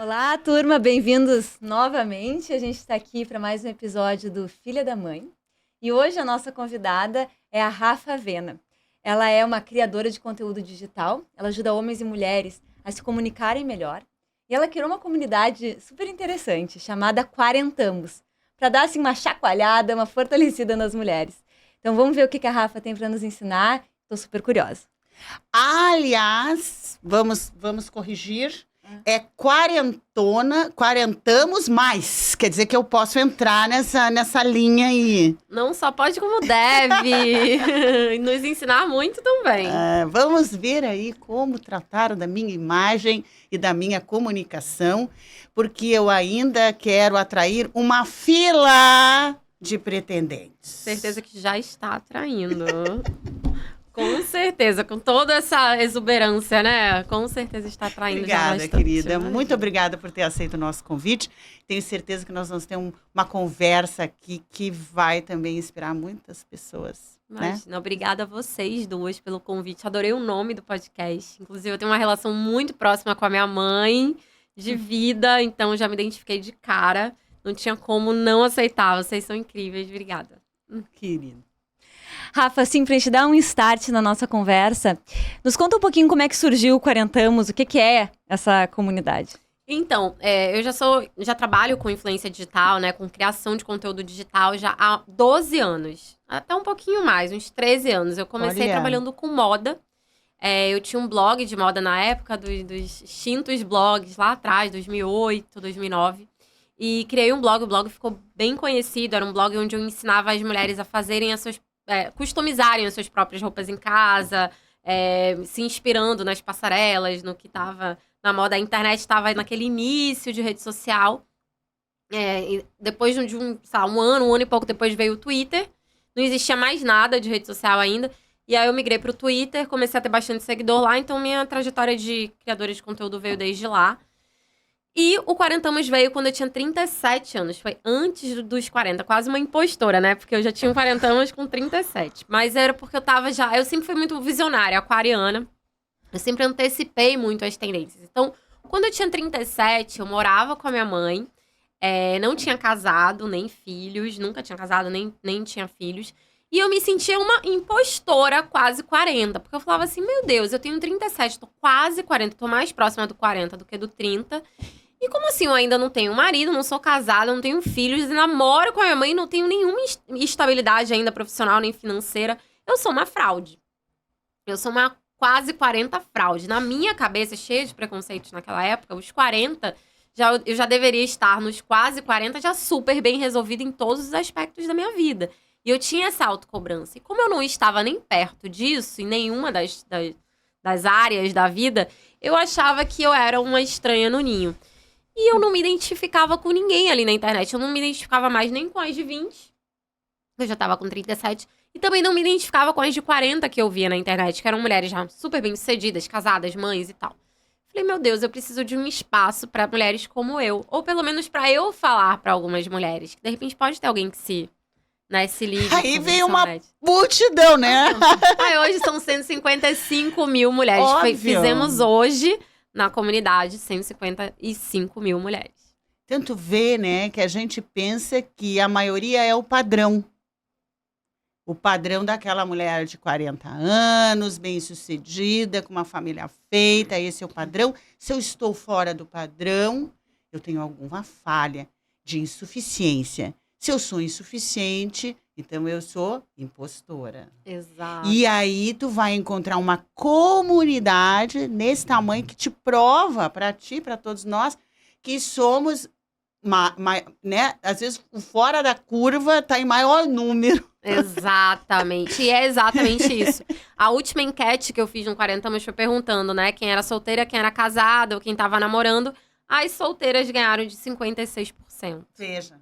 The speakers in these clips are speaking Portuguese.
Olá, turma, bem-vindos novamente. A gente está aqui para mais um episódio do Filha da Mãe. E hoje a nossa convidada é a Rafa Avena. Ela é uma criadora de conteúdo digital, ela ajuda homens e mulheres a se comunicarem melhor. E ela criou uma comunidade super interessante, chamada Quarentamos, para dar assim, uma chacoalhada, uma fortalecida nas mulheres. Então vamos ver o que a Rafa tem para nos ensinar. Estou super curiosa. Aliás, vamos corrigir. É quarentamos mais. Quer dizer que eu posso entrar nessa linha aí. Não só pode, como deve. E nos ensinar muito também. Vamos ver aí como tratar da minha imagem e da minha comunicação, porque eu ainda quero atrair uma fila de pretendentes. Certeza que já está atraindo. Com certeza, com toda essa exuberância, né? Com certeza está atraindo. Obrigada, já querida. Imagina. Muito obrigada por ter aceito o nosso convite. Tenho certeza que nós vamos ter uma conversa aqui que vai também inspirar muitas pessoas. Imagina, né? Obrigada a vocês duas pelo convite. Adorei o nome do podcast. Inclusive, eu tenho uma relação muito próxima com a minha mãe de vida, então já me identifiquei de cara. Não tinha como não aceitar. Vocês são incríveis. Obrigada. Querida. Rafa, assim, pra gente dar um start na nossa conversa, nos conta um pouquinho como é que surgiu o Quarentamos, o que é essa comunidade? Então, eu já trabalho com influência digital, né, com criação de conteúdo digital já há 12 anos, até um pouquinho mais, uns 13 anos. Eu comecei trabalhando com moda, eu tinha um blog de moda na época, dos extintos blogs lá atrás, 2008, 2009, e criei um blog, o blog ficou bem conhecido, era um blog onde eu ensinava as mulheres a fazerem as suas customizarem as suas próprias roupas em casa, se inspirando nas passarelas, no que estava na moda. A internet estava naquele início de rede social. E depois de um ano e pouco depois veio o Twitter. Não existia mais nada de rede social ainda. E aí eu migrei para o Twitter, comecei a ter bastante seguidor lá. Então minha trajetória de criadora de conteúdo veio desde lá. E o Quarentamos veio quando eu tinha 37 anos. Foi antes dos 40. Quase uma impostora, né? Porque eu já tinha um Quarentamos com 37. Mas era porque eu sempre fui muito visionária, aquariana. Eu sempre antecipei muito as tendências. Então, quando eu tinha 37, eu morava com a minha mãe. Não tinha casado, nem filhos. Nunca tinha casado, nem tinha filhos. E eu me sentia uma impostora quase 40. Porque eu falava assim, meu Deus, eu tenho 37, tô quase 40. Tô mais próxima do 40 do que do 30. E como assim eu ainda não tenho marido, não sou casada, não tenho filhos, namoro com a minha mãe, não tenho nenhuma estabilidade ainda profissional nem financeira. Eu sou uma fraude. Eu sou uma quase 40 fraude. Na minha cabeça, cheia de preconceitos naquela época, os 40, eu já deveria estar nos quase 40 já super bem resolvida em todos os aspectos da minha vida. E eu tinha essa autocobrança. E como eu não estava nem perto disso, em nenhuma das áreas da vida, eu achava que eu era uma estranha no ninho. E eu não me identificava com ninguém ali na internet. Eu não me identificava mais nem com as de 20. Eu já tava com 37. E também não me identificava com as de 40 que eu via na internet. Que eram mulheres já super bem-sucedidas, casadas, mães e tal. Falei, meu Deus, eu preciso de um espaço pra mulheres como eu. Ou pelo menos pra eu falar pra algumas mulheres. Que de repente pode ter alguém que se ligue. Aí veio uma multidão, né? Hoje são 155 mil mulheres. Fizemos hoje... Na comunidade, 155 mil mulheres. Tanto vê, né, que a gente pensa que a maioria é o padrão. O padrão daquela mulher de 40 anos, bem-sucedida, com uma família feita, esse é o padrão. Se eu estou fora do padrão, eu tenho alguma falha de insuficiência. Se eu sou insuficiente, então eu sou impostora. Exato. E aí tu vai encontrar uma comunidade nesse tamanho que te prova para ti, para todos nós, que somos, né? Às vezes o fora da curva está em maior número. Exatamente. E é exatamente isso. A última enquete que eu fiz no 40 Anos foi perguntando, né? Quem era solteira, quem era casada ou quem estava namorando. As solteiras ganharam de 56%. Veja.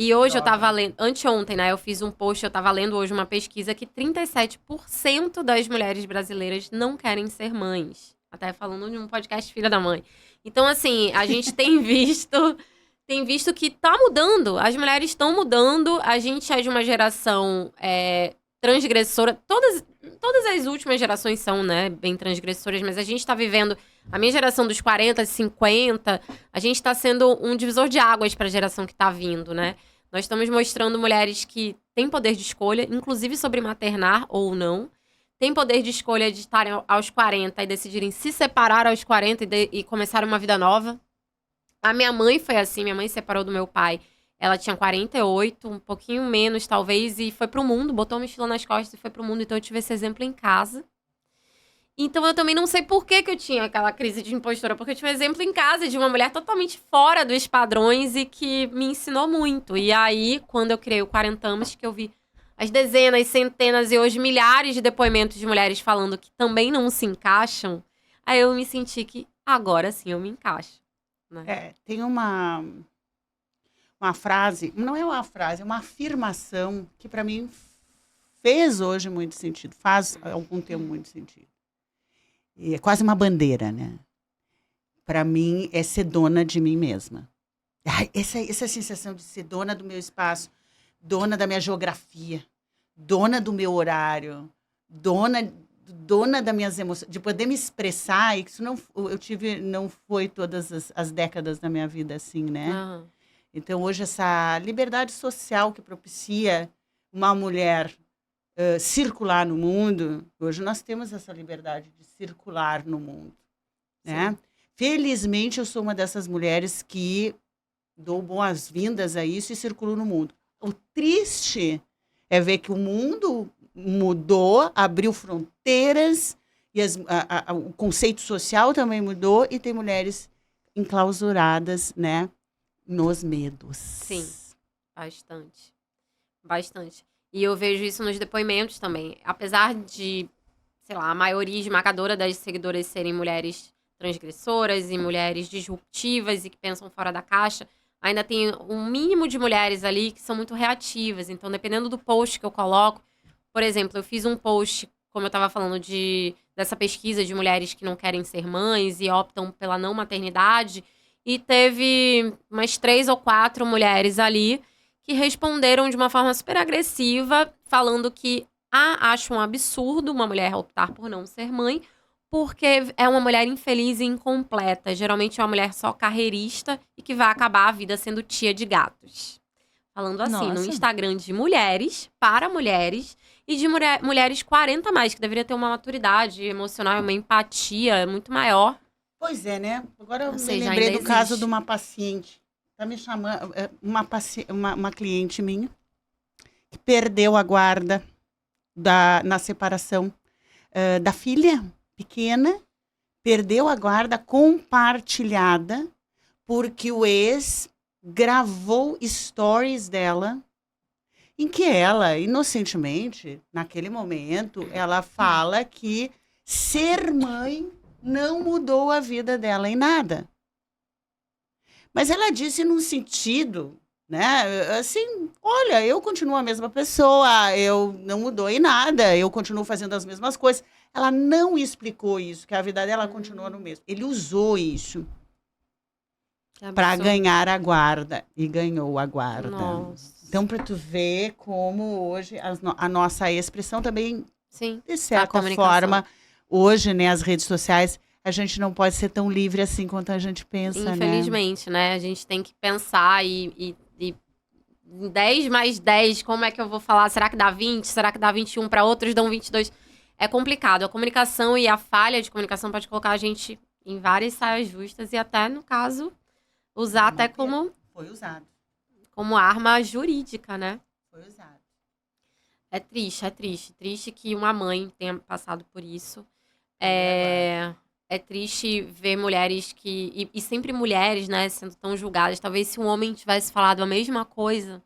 E hoje eu tava lendo, anteontem, né, eu fiz um post, eu tava lendo hoje uma pesquisa que 37% das mulheres brasileiras não querem ser mães. Até falando de um podcast Filha da Mãe. Então, assim, a gente tem visto que tá mudando, as mulheres estão mudando, a gente é de uma geração transgressora. Todas as últimas gerações são, né, bem transgressoras, mas a gente tá vivendo... A minha geração dos 40, 50, a gente tá sendo um divisor de águas pra geração que tá vindo, né? Nós estamos mostrando mulheres que têm poder de escolha, inclusive sobre maternar ou não. Têm poder de escolha de estarem aos 40 e decidirem se separar aos 40 e começar uma vida nova. A minha mãe foi assim, minha mãe se separou do meu pai. Ela tinha 48, um pouquinho menos, talvez, e foi pro mundo, botou uma mochila nas costas e foi pro mundo. Então, eu tive esse exemplo em casa. Então, eu também não sei por que eu tinha aquela crise de impostora, porque eu tive um exemplo em casa de uma mulher totalmente fora dos padrões e que me ensinou muito. E aí, quando eu criei o 40 anos, que eu vi as dezenas, centenas e hoje milhares de depoimentos de mulheres falando que também não se encaixam, aí eu me senti que agora sim eu me encaixo. Né? Tem uma frase, não é uma frase, é uma afirmação que para mim fez hoje muito sentido, faz algum tempo muito sentido. E é quase uma bandeira, né? Para mim é ser dona de mim mesma. Essa sensação de ser dona do meu espaço, dona da minha geografia, dona do meu horário, dona das minhas emoções, de poder me expressar, e que isso não foi todas as décadas da minha vida assim, né? Uhum. Então, hoje, essa liberdade social que propicia uma mulher circular no mundo, hoje nós temos essa liberdade de circular no mundo, né? Felizmente, eu sou uma dessas mulheres que dou boas-vindas a isso e circulo no mundo. O triste é ver que o mundo mudou, abriu fronteiras, e o conceito social também mudou, e tem mulheres enclausuradas, né, nos medos. Sim, bastante. Bastante. E eu vejo isso nos depoimentos também. Apesar de, sei lá, a maioria esmagadora das seguidoras serem mulheres transgressoras e mulheres disruptivas e que pensam fora da caixa, ainda tem um mínimo de mulheres ali que são muito reativas. Então, dependendo do post que eu coloco, por exemplo, eu fiz um post, como eu estava falando, dessa pesquisa de mulheres que não querem ser mães e optam pela não maternidade, e teve umas 3 ou 4 mulheres ali que responderam de uma forma super agressiva, falando que acham um absurdo uma mulher optar por não ser mãe, porque é uma mulher infeliz e incompleta. Geralmente é uma mulher só carreirista e que vai acabar a vida sendo tia de gatos. Falando assim, no Instagram de mulheres, para mulheres, e de mulheres 40 a mais, que deveria ter uma maturidade emocional, uma empatia muito maior. Pois é, né? Agora eu me lembrei do caso de uma paciente. Tá me chamando, uma cliente minha, que perdeu a guarda na separação da filha pequena, perdeu a guarda compartilhada, porque o ex gravou stories dela, em que ela, inocentemente, naquele momento, ela fala que ser mãe não mudou a vida dela em nada. Mas ela disse num sentido, né? Assim, olha, eu continuo a mesma pessoa, eu não mudou em nada, eu continuo fazendo as mesmas coisas. Ela não explicou isso, que a vida dela continua no mesmo. Ele usou isso para ganhar a guarda, e ganhou a guarda. Nossa. Então, para tu ver como hoje a nossa expressão também, sim, de certa forma, hoje, né, as redes sociais, a gente não pode ser tão livre assim quanto a gente pensa, infelizmente, né? A gente tem que pensar e 10 mais 10, como é que eu vou falar? Será que dá 20? Será que dá 21? Para outros dão 22? É complicado. A comunicação e a falha de comunicação pode colocar a gente em várias saias justas e até, no caso, usar até como... Foi usado. Como arma jurídica, né? Foi usado. É triste, é triste. Triste que uma mãe tenha passado por isso. É triste ver mulheres que... E sempre mulheres, né, sendo tão julgadas. Talvez se um homem tivesse falado a mesma coisa,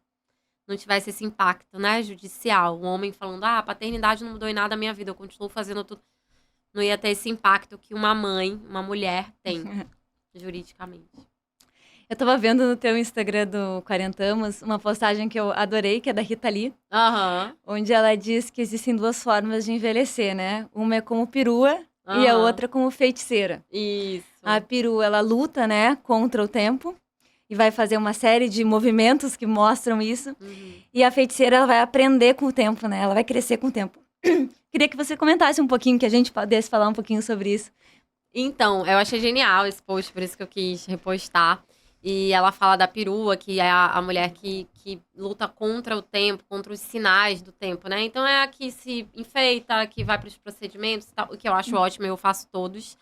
não tivesse esse impacto, né, judicial. Um homem falando, a paternidade não mudou em nada na minha vida, eu continuo fazendo tudo. Não ia ter esse impacto que uma mãe, uma mulher tem, juridicamente. Eu tava vendo no teu Instagram do 40 Anos uma postagem que eu adorei, que é da Rita Lee. Onde ela diz que existem 2 formas de envelhecer, né? Uma é como perua e a outra como feiticeira. Isso. A perua, ela luta, né, contra o tempo. e vai fazer uma série de movimentos que mostram isso. E a feiticeira, ela vai aprender com o tempo, né? Ela vai crescer com o tempo. Queria que você comentasse um pouquinho, que a gente pudesse falar um pouquinho sobre isso. Então, eu achei genial esse post, por isso que eu quis repostar. E ela fala da perua, que é a mulher que luta contra o tempo, contra os sinais do tempo, né? Então é a que se enfeita, que vai para os procedimentos e tal, o que eu acho ótimo, eu faço todos.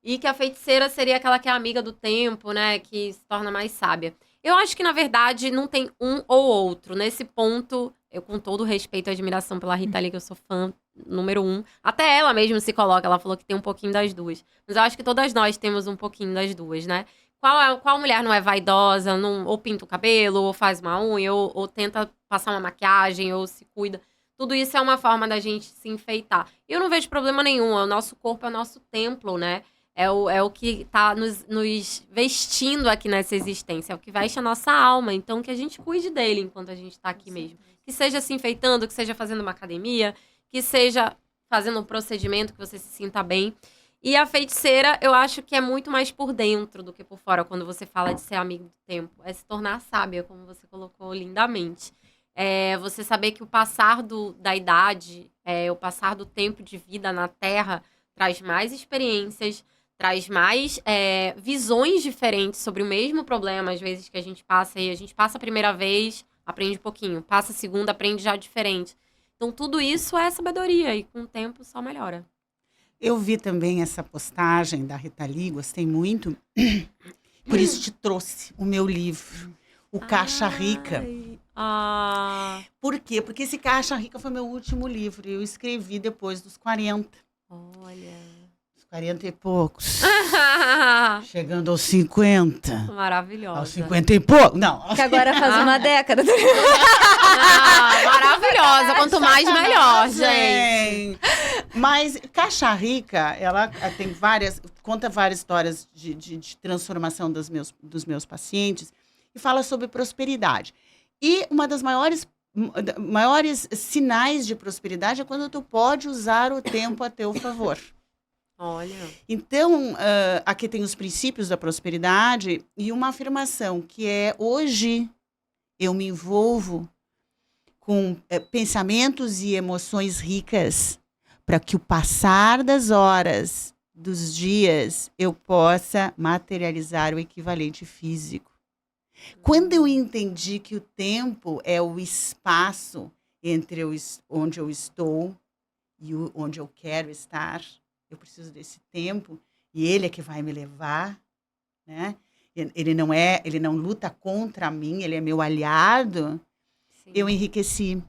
E que a feiticeira seria aquela que é amiga do tempo, né? Que se torna mais sábia. Eu acho que, na verdade, não tem um ou outro. Nesse ponto, eu com todo respeito e admiração pela Rita Lee, que eu sou fã número 1. Até ela mesma se coloca, ela falou que tem um pouquinho das duas. Mas eu acho que todas nós temos um pouquinho das duas, né? Qual mulher não é vaidosa, ou pinta o cabelo, ou faz uma unha, ou tenta passar uma maquiagem, ou se cuida. Tudo isso é uma forma da gente se enfeitar. E eu não vejo problema nenhum, o nosso corpo é o nosso templo, né? É o que tá nos vestindo aqui nessa existência, é o que veste a nossa alma. Então, que a gente cuide dele enquanto a gente tá aqui mesmo. Que seja se enfeitando, que seja fazendo uma academia, que seja fazendo um procedimento que você se sinta bem. E a feiticeira, eu acho que é muito mais por dentro do que por fora, quando você fala de ser amigo do tempo. É se tornar sábia, como você colocou lindamente. É você saber que o passar da idade, o passar do tempo de vida na Terra, traz mais experiências, traz mais visões diferentes sobre o mesmo problema, às vezes, que a gente passa. E a gente passa a primeira vez, aprende um pouquinho. Passa a segunda, aprende já diferente. Então, tudo isso é sabedoria e com o tempo só melhora. Eu vi também essa postagem da Rita Lee, gostei muito. Por isso te trouxe o meu livro, o Caixa Rica. Por quê? Porque esse Caixa Rica foi meu último livro. Eu escrevi depois dos 40. Olha. 40 e poucos. Chegando aos 50. Maravilhosa. Aos 50 e poucos. Não. Que agora faz uma década. Maravilhosa. Quanto mais, melhor, gente. Mas Caixa Rica, ela tem conta várias histórias de transformação dos meus pacientes e fala sobre prosperidade. E uma das maiores sinais de prosperidade é quando tu pode usar o tempo a teu favor. Olha. Então, aqui tem os princípios da prosperidade e uma afirmação que é: hoje eu me envolvo com pensamentos e emoções ricas para que o passar das horas, dos dias, eu possa materializar o equivalente físico. Quando eu entendi que o tempo é o espaço entre onde eu estou e onde eu quero estar, eu preciso desse tempo e ele é que vai me levar, né? Ele não luta contra mim, ele é meu aliado. Sim. Eu enriqueci.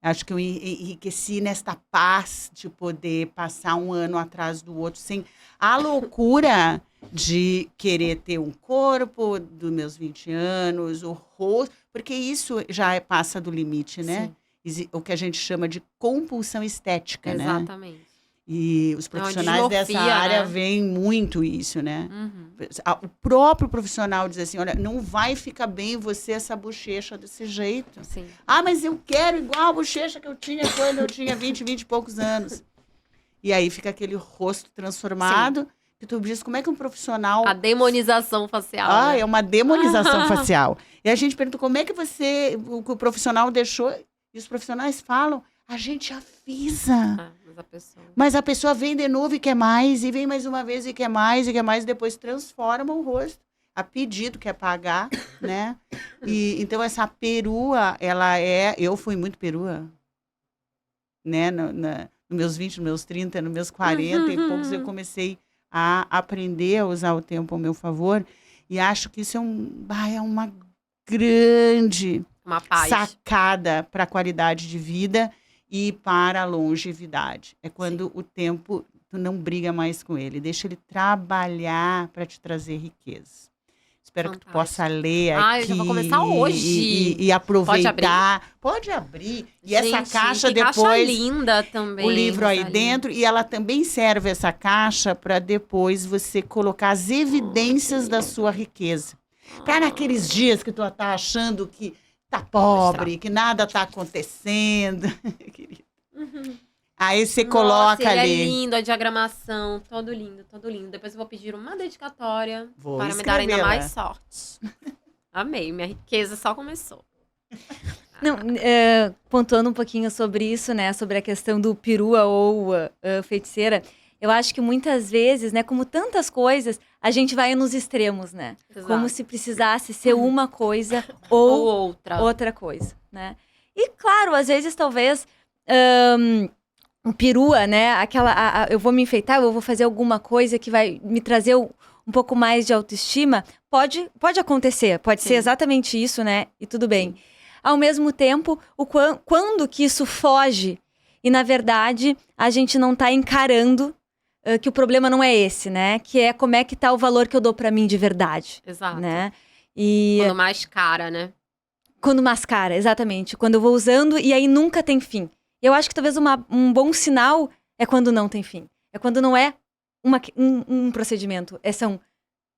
Acho que eu enriqueci nesta paz de poder passar um ano atrás do outro sem a loucura de querer ter um corpo dos meus 20 anos, o rosto, porque isso já passa do limite, né? Sim. O que a gente chama de compulsão estética, né? Exatamente. E os profissionais dessa área veem muito isso, né? Uhum. O próprio profissional diz assim, olha, não vai ficar bem você essa bochecha desse jeito. Sim. Ah, mas eu quero igual a bochecha que eu tinha quando eu tinha 20 e poucos anos. E aí fica aquele rosto transformado. Sim. Que tu diz, como é que um profissional... A demonização facial. Né? É uma demonização facial. E a gente pergunta, como é que o profissional deixou... E os profissionais falam, a gente avisa. Mas a pessoa vem de novo e quer mais, e vem mais uma vez e quer mais, e depois transforma o rosto a pedido, quer pagar, né? E, então, essa perua, eu fui muito perua, né? Nos meus 20, nos meus 30, nos meus 40 e poucos, eu comecei a aprender a usar o tempo ao meu favor, e acho que isso é uma grande sacada para a qualidade de vida e para a longevidade. É quando o tempo, tu não briga mais com ele. Deixa ele trabalhar para te trazer riqueza. Espero que tu possa ler aqui. Eu já vou começar hoje. E aproveitar. Pode abrir. E gente, essa caixa depois... caixa linda também. O livro aí dentro. E ela também serve, essa caixa, para depois você colocar as evidências da sua riqueza. Para naqueles dias que tu tá achando que tá pobre, que nada tá acontecendo. Querida. Aí você coloca ele ali. é lindo, a diagramação, todo lindo, todo lindo. Depois eu vou pedir uma dedicatória Vou para me dar ainda escrever lá. mais sorte. Amei, minha riqueza só começou. Não, pontuando um pouquinho sobre isso, né? Sobre a questão do perua ou feiticeira. Eu acho que muitas vezes, né? Como tantas coisas, a gente vai nos extremos, né? Exato. Como se precisasse ser uma coisa Ou ou outra. outra coisa, né? E claro, às vezes talvez um perua, né? Eu vou me enfeitar, eu vou fazer alguma coisa que vai me trazer um pouco mais de autoestima. Pode acontecer, pode ser exatamente isso, né? E tudo bem. Sim. Ao mesmo tempo, quando que isso foge e, na verdade, a gente não tá encarando que o problema não é esse, né? Que é como é que tá o valor que eu dou pra mim de verdade. Exato. Né? E Quando mais cara, né? quando mascara, exatamente. Quando eu vou usando e aí nunca tem fim. Eu acho que talvez um bom sinal é quando não tem fim. É quando não é um procedimento. São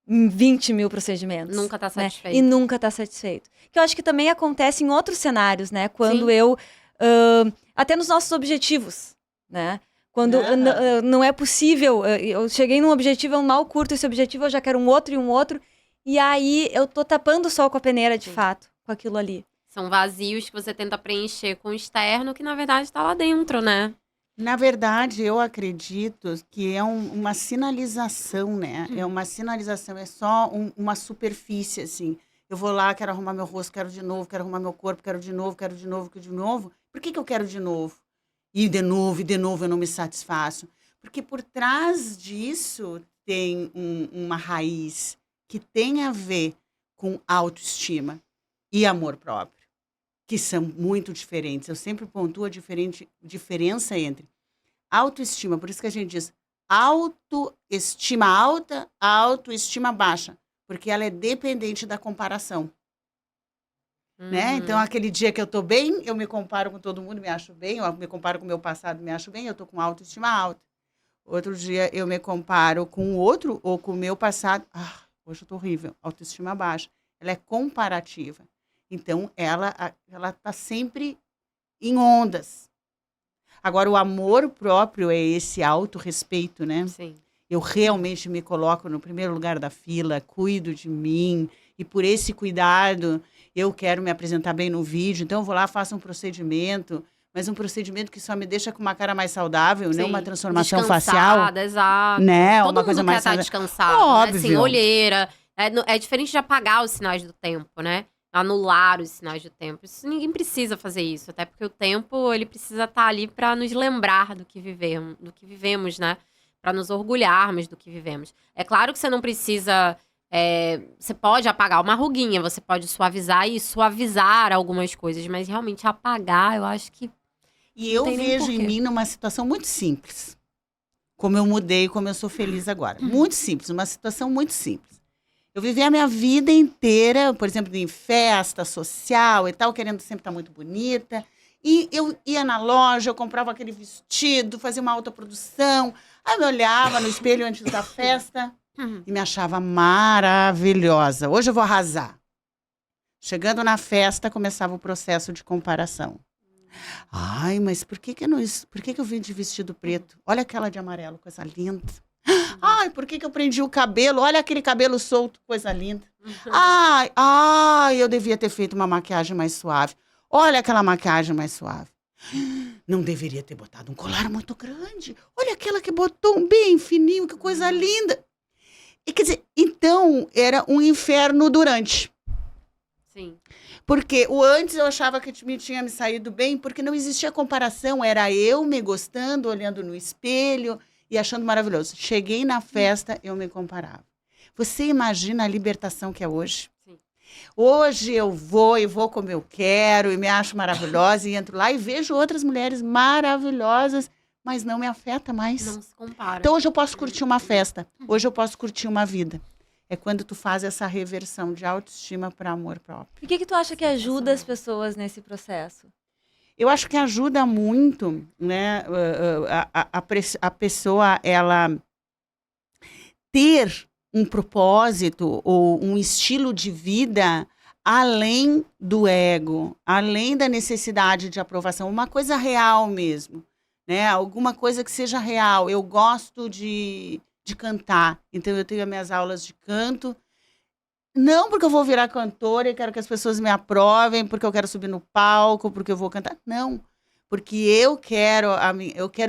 20 mil procedimentos. Nunca tá né? satisfeito. E nunca tá satisfeito. Que eu acho que também acontece em outros cenários, né? Quando Sim. eu... até nos nossos objetivos, né? Quando não é possível... eu cheguei num objetivo, eu mal curto esse objetivo, eu já quero um outro e um outro. E aí eu tô tapando o sol com a peneira, de fato, com aquilo ali. São vazios que você tenta preencher com o externo, que na verdade tá lá dentro, né? Na verdade, eu acredito que é uma sinalização, né? É uma sinalização, é só uma superfície, assim. Eu vou lá, quero arrumar meu rosto, quero de novo, quero arrumar meu corpo, quero de novo, quero de novo, quero de novo. Por que eu quero de novo? E de novo, eu não me satisfaço. Porque por trás disso tem uma raiz que tem a ver com autoestima e amor próprio, que são muito diferentes. Eu sempre pontuo a diferença entre autoestima, por isso que a gente diz autoestima alta, autoestima baixa, porque ela é dependente da comparação. Né? Então, aquele dia que eu tô bem, eu me comparo com todo mundo, me acho bem, eu me comparo com o meu passado, me acho bem, eu tô com autoestima alta. Outro dia eu me comparo com o outro ou com o meu passado, hoje eu tô horrível, autoestima baixa. Ela é comparativa. Então, ela tá sempre em ondas. Agora, o amor próprio é esse autorrespeito, né? Sim. Eu realmente me coloco no primeiro lugar da fila, cuido de mim, e por esse cuidado, eu quero me apresentar bem no vídeo, então eu vou lá, faço um procedimento, mas um procedimento que só me deixa com uma cara mais saudável, Sim. não uma transformação Descansada, facial. exato. Né? Todo Uma coisa mundo mais quer estar saudável. descansado, Óbvio. né? Sem olheira. É diferente de apagar os sinais do tempo, né? Anular os sinais do tempo. Isso, ninguém precisa fazer isso, até porque o tempo, ele precisa estar ali para nos lembrar do que vivemos, né? Para nos orgulharmos do que vivemos. É claro que você não precisa... você pode apagar uma ruguinha, você pode suavizar e suavizar algumas coisas, mas realmente apagar, eu acho que... E eu tem nem vejo em porquê. mim numa situação muito simples. Como eu mudei, como eu sou feliz agora. Muito simples, uma situação muito simples. Eu vivi a minha vida inteira, por exemplo, em festa social e tal, querendo sempre estar muito bonita. E eu ia na loja, eu comprava aquele vestido, fazia uma autoprodução. Aí eu me olhava no espelho antes da festa e me achava maravilhosa. Hoje eu vou arrasar. Chegando na festa, começava o processo de comparação. Ai, mas por que eu vim de vestido preto? Olha aquela de amarelo, coisa linda. Ai, por que eu prendi o cabelo? Olha aquele cabelo solto, coisa linda. Ai, eu devia ter feito uma maquiagem mais suave. Olha aquela maquiagem mais suave. Não deveria ter botado um colar muito grande. Olha aquela que botou um bem fininho, que coisa linda. E, quer dizer, então, era um inferno durante. Sim. Porque o antes eu achava que tinha me saído bem, porque não existia comparação. Era eu me gostando, olhando no espelho e achando maravilhoso. Cheguei na festa, eu me comparava. Você imagina a libertação que é hoje? Sim. Hoje eu vou como eu quero e me acho maravilhosa e entro lá e vejo outras mulheres maravilhosas, mas não me afeta mais. Não se compara. Então hoje eu posso curtir uma festa, hoje eu posso curtir uma vida. É quando tu faz essa reversão de autoestima para amor próprio. E o que tu acha que ajuda as pessoas nesse processo? Eu acho que ajuda muito, né, a pessoa, ela ter um propósito ou um estilo de vida além do ego, além da necessidade de aprovação, uma coisa real mesmo, né? Alguma coisa que seja real. Eu gosto de cantar, então eu tenho as minhas aulas de canto. Não porque eu vou virar cantora e quero que as pessoas me aprovem, porque eu quero subir no palco, porque eu vou cantar. Não, porque eu quero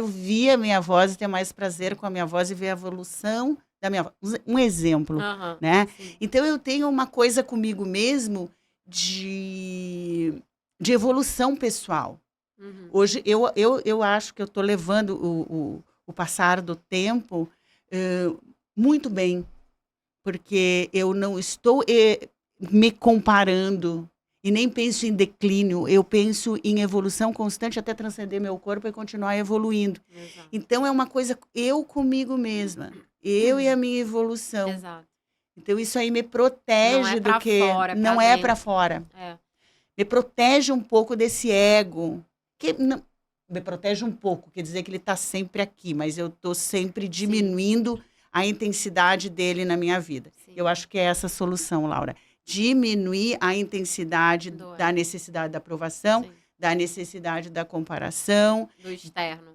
ouvir a minha voz e ter mais prazer com a minha voz e ver a evolução da minha voz. Um exemplo, né? Sim. Então eu tenho uma coisa comigo mesmo de evolução pessoal. Hoje eu acho que eu estou levando o passar do tempo muito bem, porque eu não estou me comparando e nem penso em declínio, eu penso em evolução constante até transcender meu corpo e continuar evoluindo. Exato. Então é uma coisa eu comigo mesma, eu e a minha evolução. Exato. Então isso aí me protege Não é do que fora, não é para fora. Me protege um pouco desse ego, que não, me protege um pouco, quer dizer que ele está sempre aqui, mas eu estou sempre diminuindo a intensidade dele na minha vida. Sim. Eu acho que é essa a solução, Laura. Diminuir a intensidade da necessidade da aprovação, Sim. da necessidade da comparação.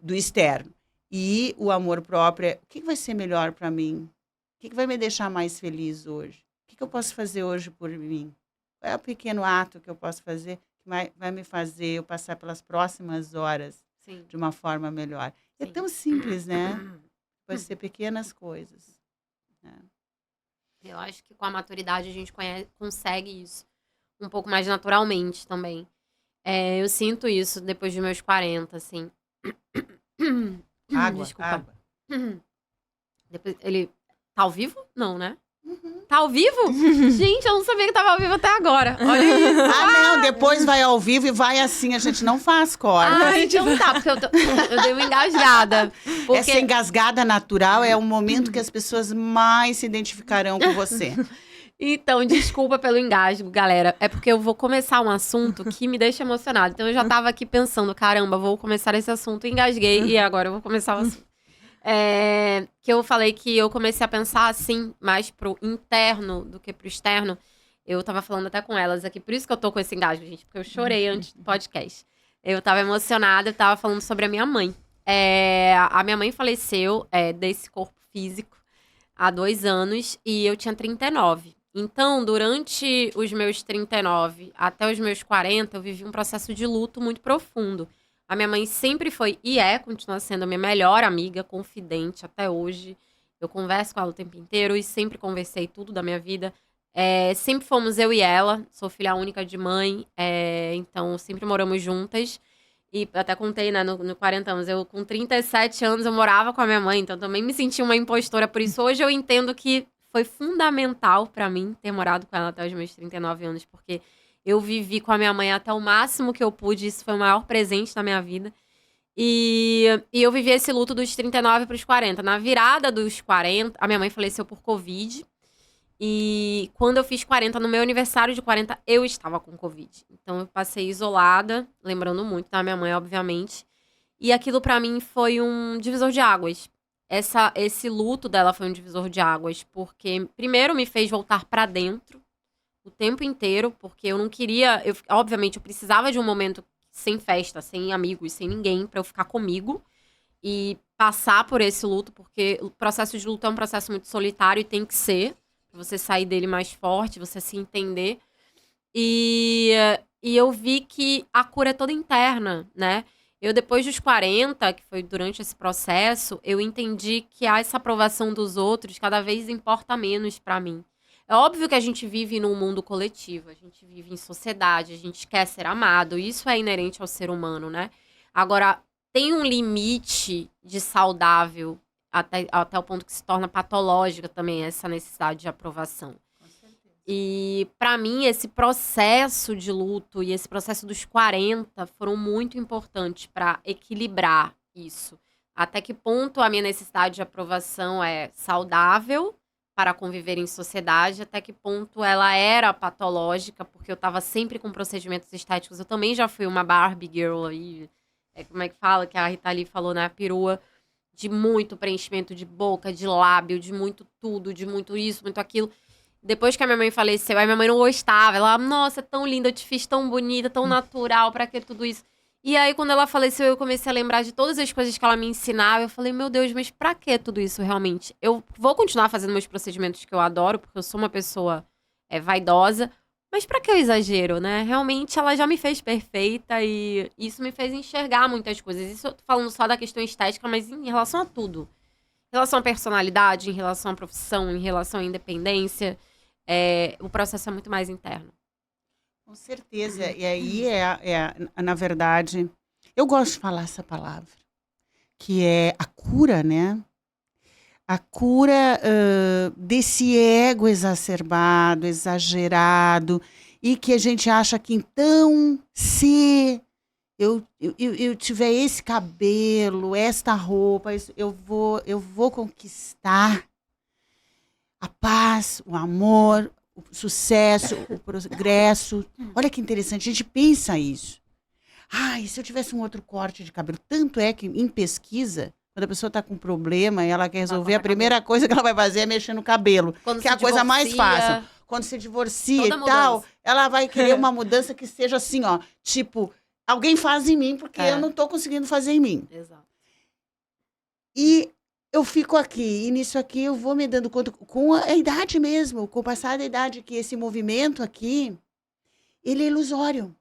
Do externo. E o amor próprio. O que vai ser melhor para mim? O que vai me deixar mais feliz hoje? O que eu posso fazer hoje por mim? Qual é o pequeno ato que eu posso fazer que vai me fazer eu passar pelas próximas horas de uma forma melhor? É tão simples, né? Pode ser pequenas coisas. Né? Eu acho que com a maturidade a gente consegue isso um pouco mais naturalmente também. Eu sinto isso depois dos meus 40, assim. Desculpa. Água. Depois, ele tá ao vivo? Não, né? Tá ao vivo? Gente, eu não sabia que tava ao vivo até agora. Olha isso. Não, depois vai ao vivo e vai assim, a gente não faz corte. Então tá, porque eu dei uma engasgada. Porque... Essa engasgada natural é o momento que as pessoas mais se identificarão com você. Então, desculpa pelo engasgo, galera. É porque eu vou começar um assunto que me deixa emocionada. Então, eu já tava aqui pensando, caramba, vou começar esse assunto, engasguei e agora eu vou começar o assunto. Que eu falei que eu comecei a pensar assim, mais pro interno do que pro externo. Eu tava falando até com elas aqui, por isso que eu tô com esse engasgo, gente, porque eu chorei antes do podcast. Eu tava emocionada, eu tava falando sobre a minha mãe. A minha mãe faleceu desse corpo físico há 2 anos e eu tinha 39. Então, durante os meus 39 até os meus 40, eu vivi um processo de luto muito profundo. A minha mãe sempre foi e continua sendo a minha melhor amiga, confidente até hoje. Eu converso com ela o tempo inteiro e sempre conversei tudo da minha vida. Sempre fomos eu e ela, sou filha única de mãe, então sempre moramos juntas. E até contei, né, no 40 anos, eu com 37 anos eu morava com a minha mãe, então também me senti uma impostora. Por isso hoje eu entendo que foi fundamental pra mim ter morado com ela até os meus 39 anos, porque eu vivi com a minha mãe até o máximo que eu pude, isso foi o maior presente na minha vida. E eu vivi esse luto dos 39 pros 40. Na virada dos 40, a minha mãe faleceu por Covid. E quando eu fiz 40, no meu aniversário de 40, eu estava com Covid. Então eu passei isolada, lembrando muito da minha mãe, obviamente. E aquilo pra mim foi um divisor de águas. Esse luto dela foi um divisor de águas, porque primeiro me fez voltar pra dentro o tempo inteiro, porque eu não queria... obviamente, eu precisava de um momento sem festa, sem amigos, sem ninguém, pra eu ficar comigo e passar por esse luto, porque o processo de luto é um processo muito solitário e tem que ser, pra você sair dele mais forte, você se entender. E eu vi que a cura é toda interna, né? Eu, depois dos 40, que foi durante esse processo, eu entendi que essa aprovação dos outros cada vez importa menos pra mim. É óbvio que a gente vive num mundo coletivo, a gente vive em sociedade, a gente quer ser amado, isso é inerente ao ser humano, né? Agora, tem um limite de saudável até o ponto que se torna patológica também essa necessidade de aprovação. E, pra mim, esse processo de luto e esse processo dos 40 foram muito importantes pra equilibrar isso. Até que ponto a minha necessidade de aprovação é saudável para conviver em sociedade, até que ponto ela era patológica, porque eu tava sempre com procedimentos estéticos. Eu também já fui uma Barbie girl aí, como é que fala, que a Rita Lee falou, né, a perua, de muito preenchimento de boca, de lábio, de muito tudo, de muito isso, muito aquilo. Depois que a minha mãe faleceu, a minha mãe não gostava. Ela, nossa, é tão linda, eu te fiz tão bonita, tão natural, pra que tudo isso? E aí, quando ela faleceu, eu comecei a lembrar de todas as coisas que ela me ensinava. Eu falei, meu Deus, mas pra que tudo isso realmente? Eu vou continuar fazendo meus procedimentos que eu adoro, porque eu sou uma pessoa vaidosa. Mas pra que o exagero, né? Realmente, ela já me fez perfeita e isso me fez enxergar muitas coisas. Isso eu tô falando só da questão estética, mas em relação a tudo. Em relação à personalidade, em relação à profissão, em relação à independência, o processo é muito mais interno. Com certeza. E aí na verdade, eu gosto de falar essa palavra, que é a cura, né? A cura desse ego exacerbado, exagerado, e que a gente acha que então, se eu tiver esse cabelo, esta roupa, eu vou conquistar a paz, o amor, o sucesso, o progresso. Olha que interessante, a gente pensa isso. E se eu tivesse um outro corte de cabelo? Tanto é que em pesquisa, quando a pessoa está com um problema e ela quer resolver, a primeira coisa que ela vai fazer é mexer no cabelo, que é a coisa mais fácil. Quando se divorcia e tal, ela vai querer uma mudança que seja assim, ó, tipo, alguém faz em mim, porque eu não estou conseguindo fazer em mim. Exato. E eu fico aqui, e nisso aqui eu vou me dando conta, com a idade mesmo, com o passar da idade, que esse movimento aqui, ele é ilusório.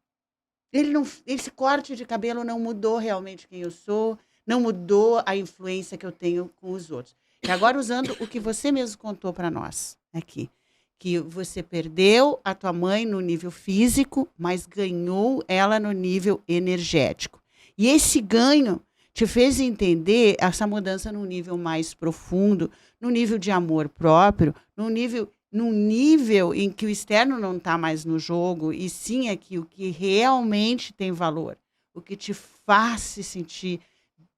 Esse corte de cabelo não mudou realmente quem eu sou, não mudou a influência que eu tenho com os outros. E agora, usando o que você mesmo contou para nós aqui, que você perdeu a tua mãe no nível físico, mas ganhou ela no nível energético. E esse ganho te fez entender essa mudança num nível mais profundo, no nível de amor próprio, num nível em que o externo não está mais no jogo, e sim aqui o que realmente tem valor, o que te faz se sentir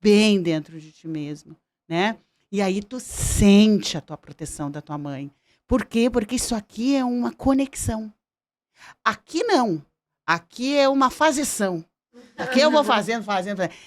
bem dentro de ti mesmo, né? E aí tu sente a tua proteção da tua mãe. Por quê? Porque isso aqui é uma conexão. Aqui não. Aqui é uma fazeção. Aqui eu vou fazendo.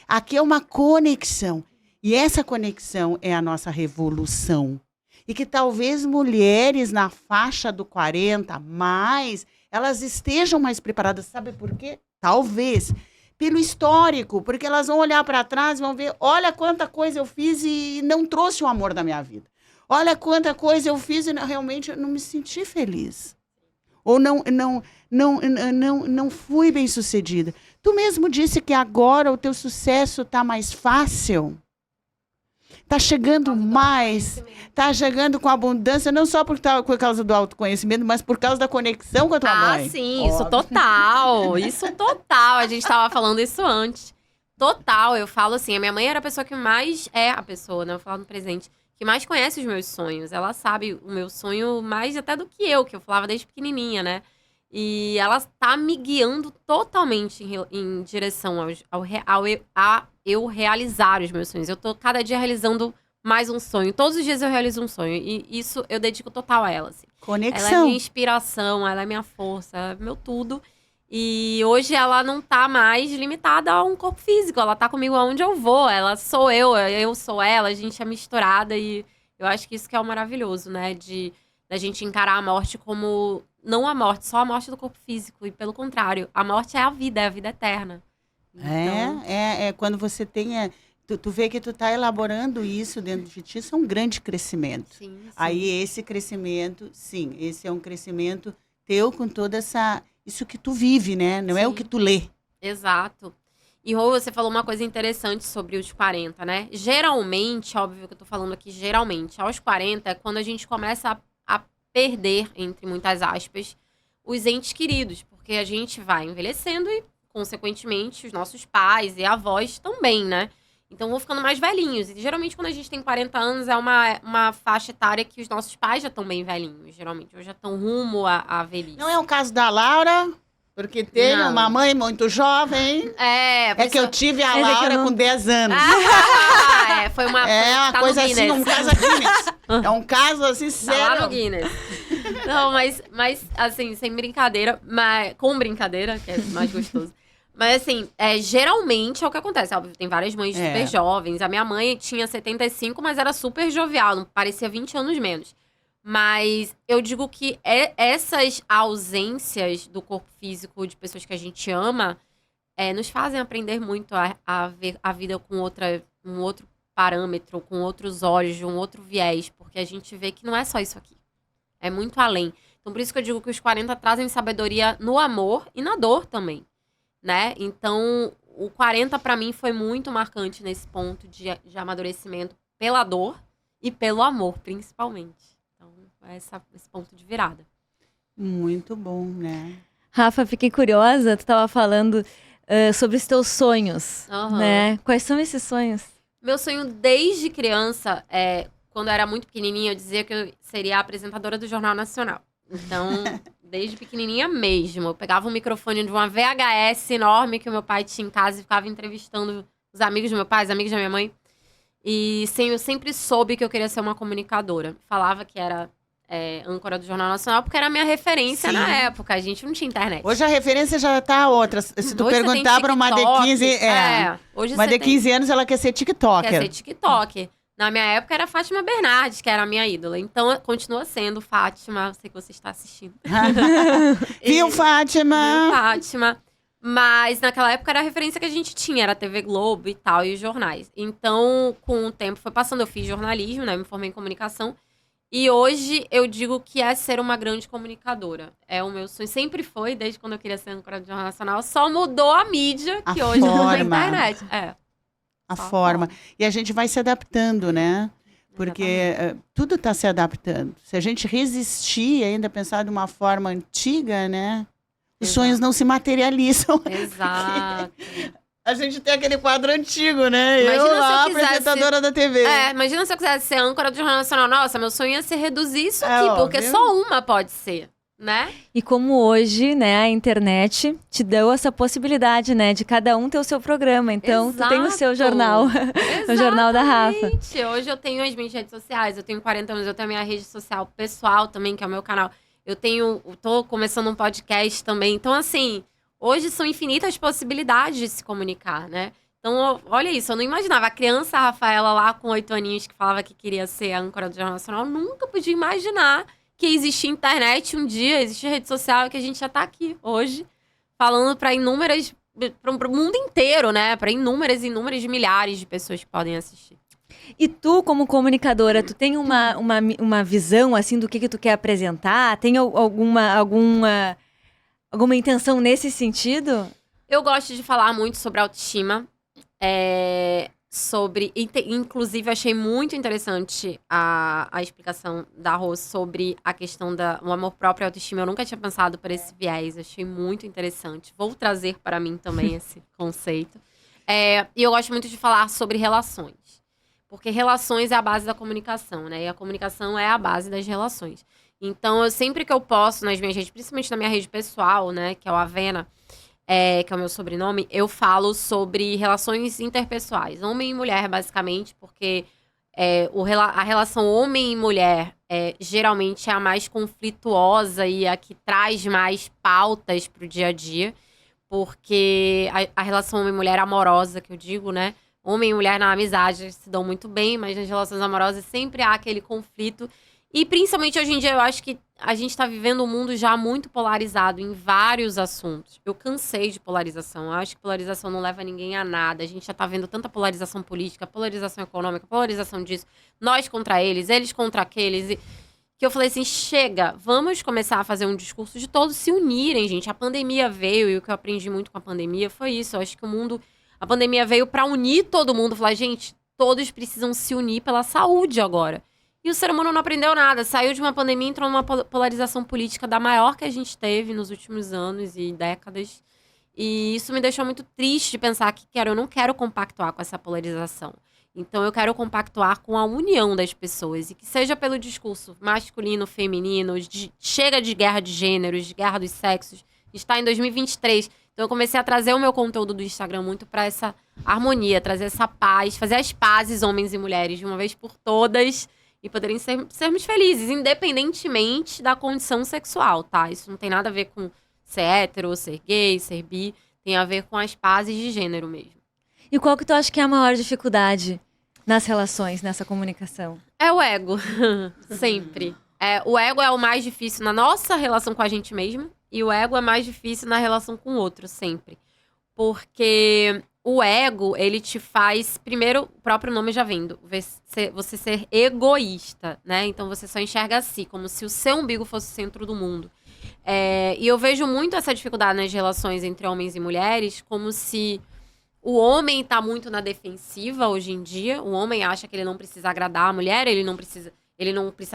Aqui é uma conexão. E essa conexão é a nossa revolução. E que talvez mulheres na faixa do 40 mais, elas estejam mais preparadas. Sabe por quê? Talvez pelo histórico, porque elas vão olhar para trás e vão ver, olha quanta coisa eu fiz e não trouxe o amor da minha vida. Olha quanta coisa eu fiz e realmente eu não me senti feliz. Ou não fui bem sucedida. Tu mesmo disse que agora o teu sucesso está mais fácil. Está chegando mais, está chegando com abundância, não só por causa do autoconhecimento, mas por causa da conexão com a tua mãe. Ah, sim, óbvio. Isso total. A gente estava falando isso antes. Total, eu falo assim, a minha mãe era a pessoa que mais né, eu falo no presente, que mais conhece os meus sonhos. Ela sabe o meu sonho mais até do que eu falava desde pequenininha, né? E ela tá me guiando totalmente em direção a eu realizar os meus sonhos. Eu tô cada dia realizando mais um sonho. Todos os dias eu realizo um sonho. E isso eu dedico total a ela, assim. Conexão. Ela é minha inspiração, ela é minha força, ela é meu tudo. E hoje ela não tá mais limitada a um corpo físico. Ela tá comigo aonde eu vou. Ela sou eu sou ela. A gente é misturada. E eu acho que isso que é o maravilhoso, né? Da gente encarar a morte como... Não a morte, só a morte do corpo físico. E pelo contrário, a morte é a vida eterna. Então... Quando você tem... Tu vê que tu tá elaborando isso dentro de ti, isso é um grande crescimento. Sim. Aí esse crescimento, sim, esse é um crescimento teu com toda essa... Isso que tu vive, né? Não é o que tu lê. Exato. E, Rô, você falou uma coisa interessante sobre os 40, né? Geralmente, óbvio que eu tô falando aqui geralmente, aos 40 é quando a gente começa a perder, entre muitas aspas, os entes queridos. Porque a gente vai envelhecendo e, consequentemente, os nossos pais e avós também, né? Então, vão ficando mais velhinhos. E, geralmente, quando a gente tem 40 anos, é uma faixa etária que os nossos pais já estão bem velhinhos, geralmente. Ou já estão rumo à velhice. Não é o caso da Laura, porque tem uma mãe muito jovem. É que eu tive a Laura com 10 anos. Foi uma tá coisa assim, um caso Guinness. É um caso assim, sério. Tá lá no Guinness. Não, mas assim, sem brincadeira, mas com brincadeira, que é mais gostoso. Mas, assim, geralmente é o que acontece. Óbvio, tem várias mães super jovens. A minha mãe tinha 75, mas era super jovial. Não parecia 20 anos menos. Mas eu digo que essas ausências do corpo físico de pessoas que a gente ama nos fazem aprender muito a ver a vida com um outro parâmetro, com outros olhos, um outro viés, porque a gente vê que não é só isso aqui. É muito além. Então, por isso que eu digo que os 40 trazem sabedoria no amor e na dor também, né? Então, o 40 para mim foi muito marcante nesse ponto de amadurecimento pela dor e pelo amor, principalmente. Então, é esse ponto de virada. Muito bom, né? Rafa, fiquei curiosa, tu estava falando sobre os teus sonhos, né? Quais são esses sonhos? Meu sonho desde criança, quando eu era muito pequenininha, eu dizia que eu seria a apresentadora do Jornal Nacional. Então, desde pequenininha mesmo, eu pegava um microfone de uma VHS enorme que o meu pai tinha em casa e ficava entrevistando os amigos do meu pai, os amigos da minha mãe. E eu sempre soube que eu queria ser uma comunicadora. Falava que era âncora do Jornal Nacional, porque era a minha referência na época. A gente não tinha internet. Hoje a referência já tá outra. Se tu perguntar para uma de 15... uma de 15 anos, ela quer ser TikToker. Quer ser TikTok. Na minha época era Fátima Bernardes, que era a minha ídola. Então, continua sendo Fátima. Sei que você está assistindo. Viu, Fátima? Viu, Fátima. Mas naquela época era a referência que a gente tinha. Era a TV Globo e tal, e os jornais. Então, com o tempo foi passando. Eu fiz jornalismo, né? Me formei em comunicação. E hoje eu digo que é ser uma grande comunicadora. É o meu sonho. Sempre foi, desde quando eu queria ser âncora do Jornal Nacional. Só mudou a mídia, que hoje é a internet. A forma. E a gente vai se adaptando, né? Porque tudo está se adaptando. Se a gente resistir e ainda pensar de uma forma antiga, né? Os sonhos não se materializam. Exato. A gente tem aquele quadro antigo, né? Imagina eu lá, apresentadora da TV. Imagina se eu quisesse ser âncora do Jornal Nacional. Nossa, meu sonho ia ser reduzir isso aqui, porque só uma pode ser, né? E como hoje, né, a internet te deu essa possibilidade, né, de cada um ter o seu programa. Então, tu tem o seu jornal, o Jornal da Rafa. Hoje eu tenho as minhas redes sociais, eu tenho 40 anos, eu tenho a minha rede social pessoal também, que é o meu canal. Tô começando um podcast também. Então, assim... Hoje são infinitas possibilidades de se comunicar, né? Então, olha isso, eu não imaginava. A criança Rafaela lá com 8 aninhos que falava que queria ser a âncora do Jornal Nacional, nunca podia imaginar que existia internet um dia, existia rede social, que a gente já tá aqui hoje, falando para o mundo inteiro, né? Para inúmeras milhares de pessoas que podem assistir. E tu, como comunicadora, tu tem uma visão, assim, do que tu quer apresentar? Tem alguma intenção nesse sentido? Eu gosto de falar muito sobre autoestima. Inclusive, achei muito interessante a explicação da Rose sobre a questão do amor próprio e autoestima. Eu nunca tinha pensado por esse viés. Achei muito interessante. Vou trazer para mim também esse conceito. E eu gosto muito de falar sobre relações. Porque relações é a base da comunicação, né? E a comunicação é a base das relações. Então, eu sempre que eu posso nas minhas redes, principalmente na minha rede pessoal, né, que é o Avena, que é o meu sobrenome, eu falo sobre relações interpessoais, homem e mulher, basicamente, porque a relação homem e mulher geralmente é a mais conflituosa e a que traz mais pautas pro dia a dia, porque a relação homem e mulher amorosa, que eu digo, né, homem e mulher na amizade se dão muito bem, mas nas relações amorosas sempre há aquele conflito. E principalmente hoje em dia, eu acho que a gente está vivendo um mundo já muito polarizado em vários assuntos. Eu cansei de polarização. Eu acho que polarização não leva ninguém a nada. A gente já está vendo tanta polarização política, polarização econômica, polarização disso. Nós contra eles contra aqueles. Que eu falei assim, chega, vamos começar a fazer um discurso de todos se unirem, gente. A pandemia veio e o que eu aprendi muito com a pandemia foi isso. Eu acho que a pandemia veio para unir todo mundo. Falar, gente, todos precisam se unir pela saúde agora. E o ser humano não aprendeu nada. Saiu de uma pandemia e entrou numa polarização política da maior que a gente teve nos últimos anos e décadas. E isso me deixou muito triste de pensar que eu não quero compactuar com essa polarização. Então, eu quero compactuar com a união das pessoas. E que seja pelo discurso masculino, feminino, chega de guerra de gêneros, de guerra dos sexos. Está em 2023. Então, eu comecei a trazer o meu conteúdo do Instagram muito para essa harmonia, trazer essa paz, fazer as pazes, homens e mulheres, de uma vez por todas. E poderem sermos felizes, independentemente da condição sexual, tá? Isso não tem nada a ver com ser hétero, ser gay, ser bi. Tem a ver com as pazes de gênero mesmo. E qual que tu acha que é a maior dificuldade nas relações, nessa comunicação? É o ego. Sempre. O ego é o mais difícil na nossa relação com a gente mesmo. E o ego é mais difícil na relação com o outro, sempre. Porque o ego, ele te faz... Primeiro, o próprio nome já vendo. Você ser egoísta, né? Então, você só enxerga a si, como se o seu umbigo fosse o centro do mundo. E eu vejo muito essa dificuldade nas relações entre homens e mulheres, como se o homem tá muito na defensiva hoje em dia. O homem acha que ele não precisa agradar a mulher, ele não precisa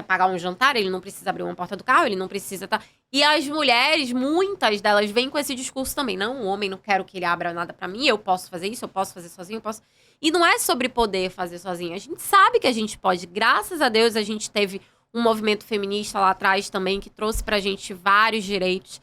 pagar um jantar, ele não precisa abrir uma porta do carro, ele não precisa... E as mulheres, muitas delas, vêm com esse discurso também. Não, o homem não quero que ele abra nada pra mim, eu posso fazer isso, eu posso fazer sozinho, eu posso... E não é sobre poder fazer sozinho. A gente sabe que a gente pode. Graças a Deus, a gente teve um movimento feminista lá atrás também, que trouxe pra gente vários direitos.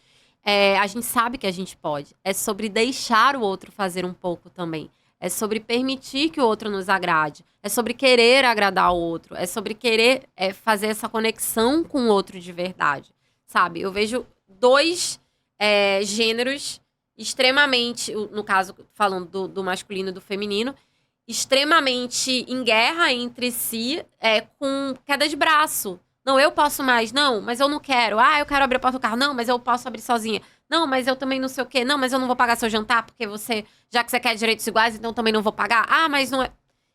A gente sabe que a gente pode. É sobre deixar o outro fazer um pouco também. É sobre permitir que o outro nos agrade. É sobre querer agradar o outro. É sobre querer fazer essa conexão com o outro de verdade. Sabe? Eu vejo dois gêneros extremamente, no caso, falando do masculino e do feminino, extremamente em guerra entre si, com queda de braço. Não, eu posso mais. Não, mas eu não quero. Eu quero abrir a porta do carro. Não, mas eu posso abrir sozinha. Não, mas eu também não sei o quê. Não, mas eu não vou pagar seu jantar, porque já que você quer direitos iguais, então também não vou pagar. Mas não é...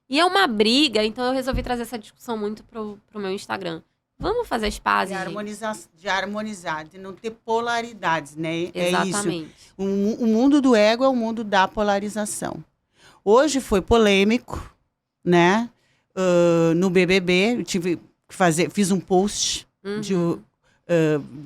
E é uma briga, então eu resolvi trazer essa discussão muito pro meu Instagram. Vamos fazer as pazes, de harmonizar, de não ter polaridades, né? Exatamente. É isso. O mundo do ego é o mundo da polarização. Hoje foi polêmico, né? No BBB, eu fiz um post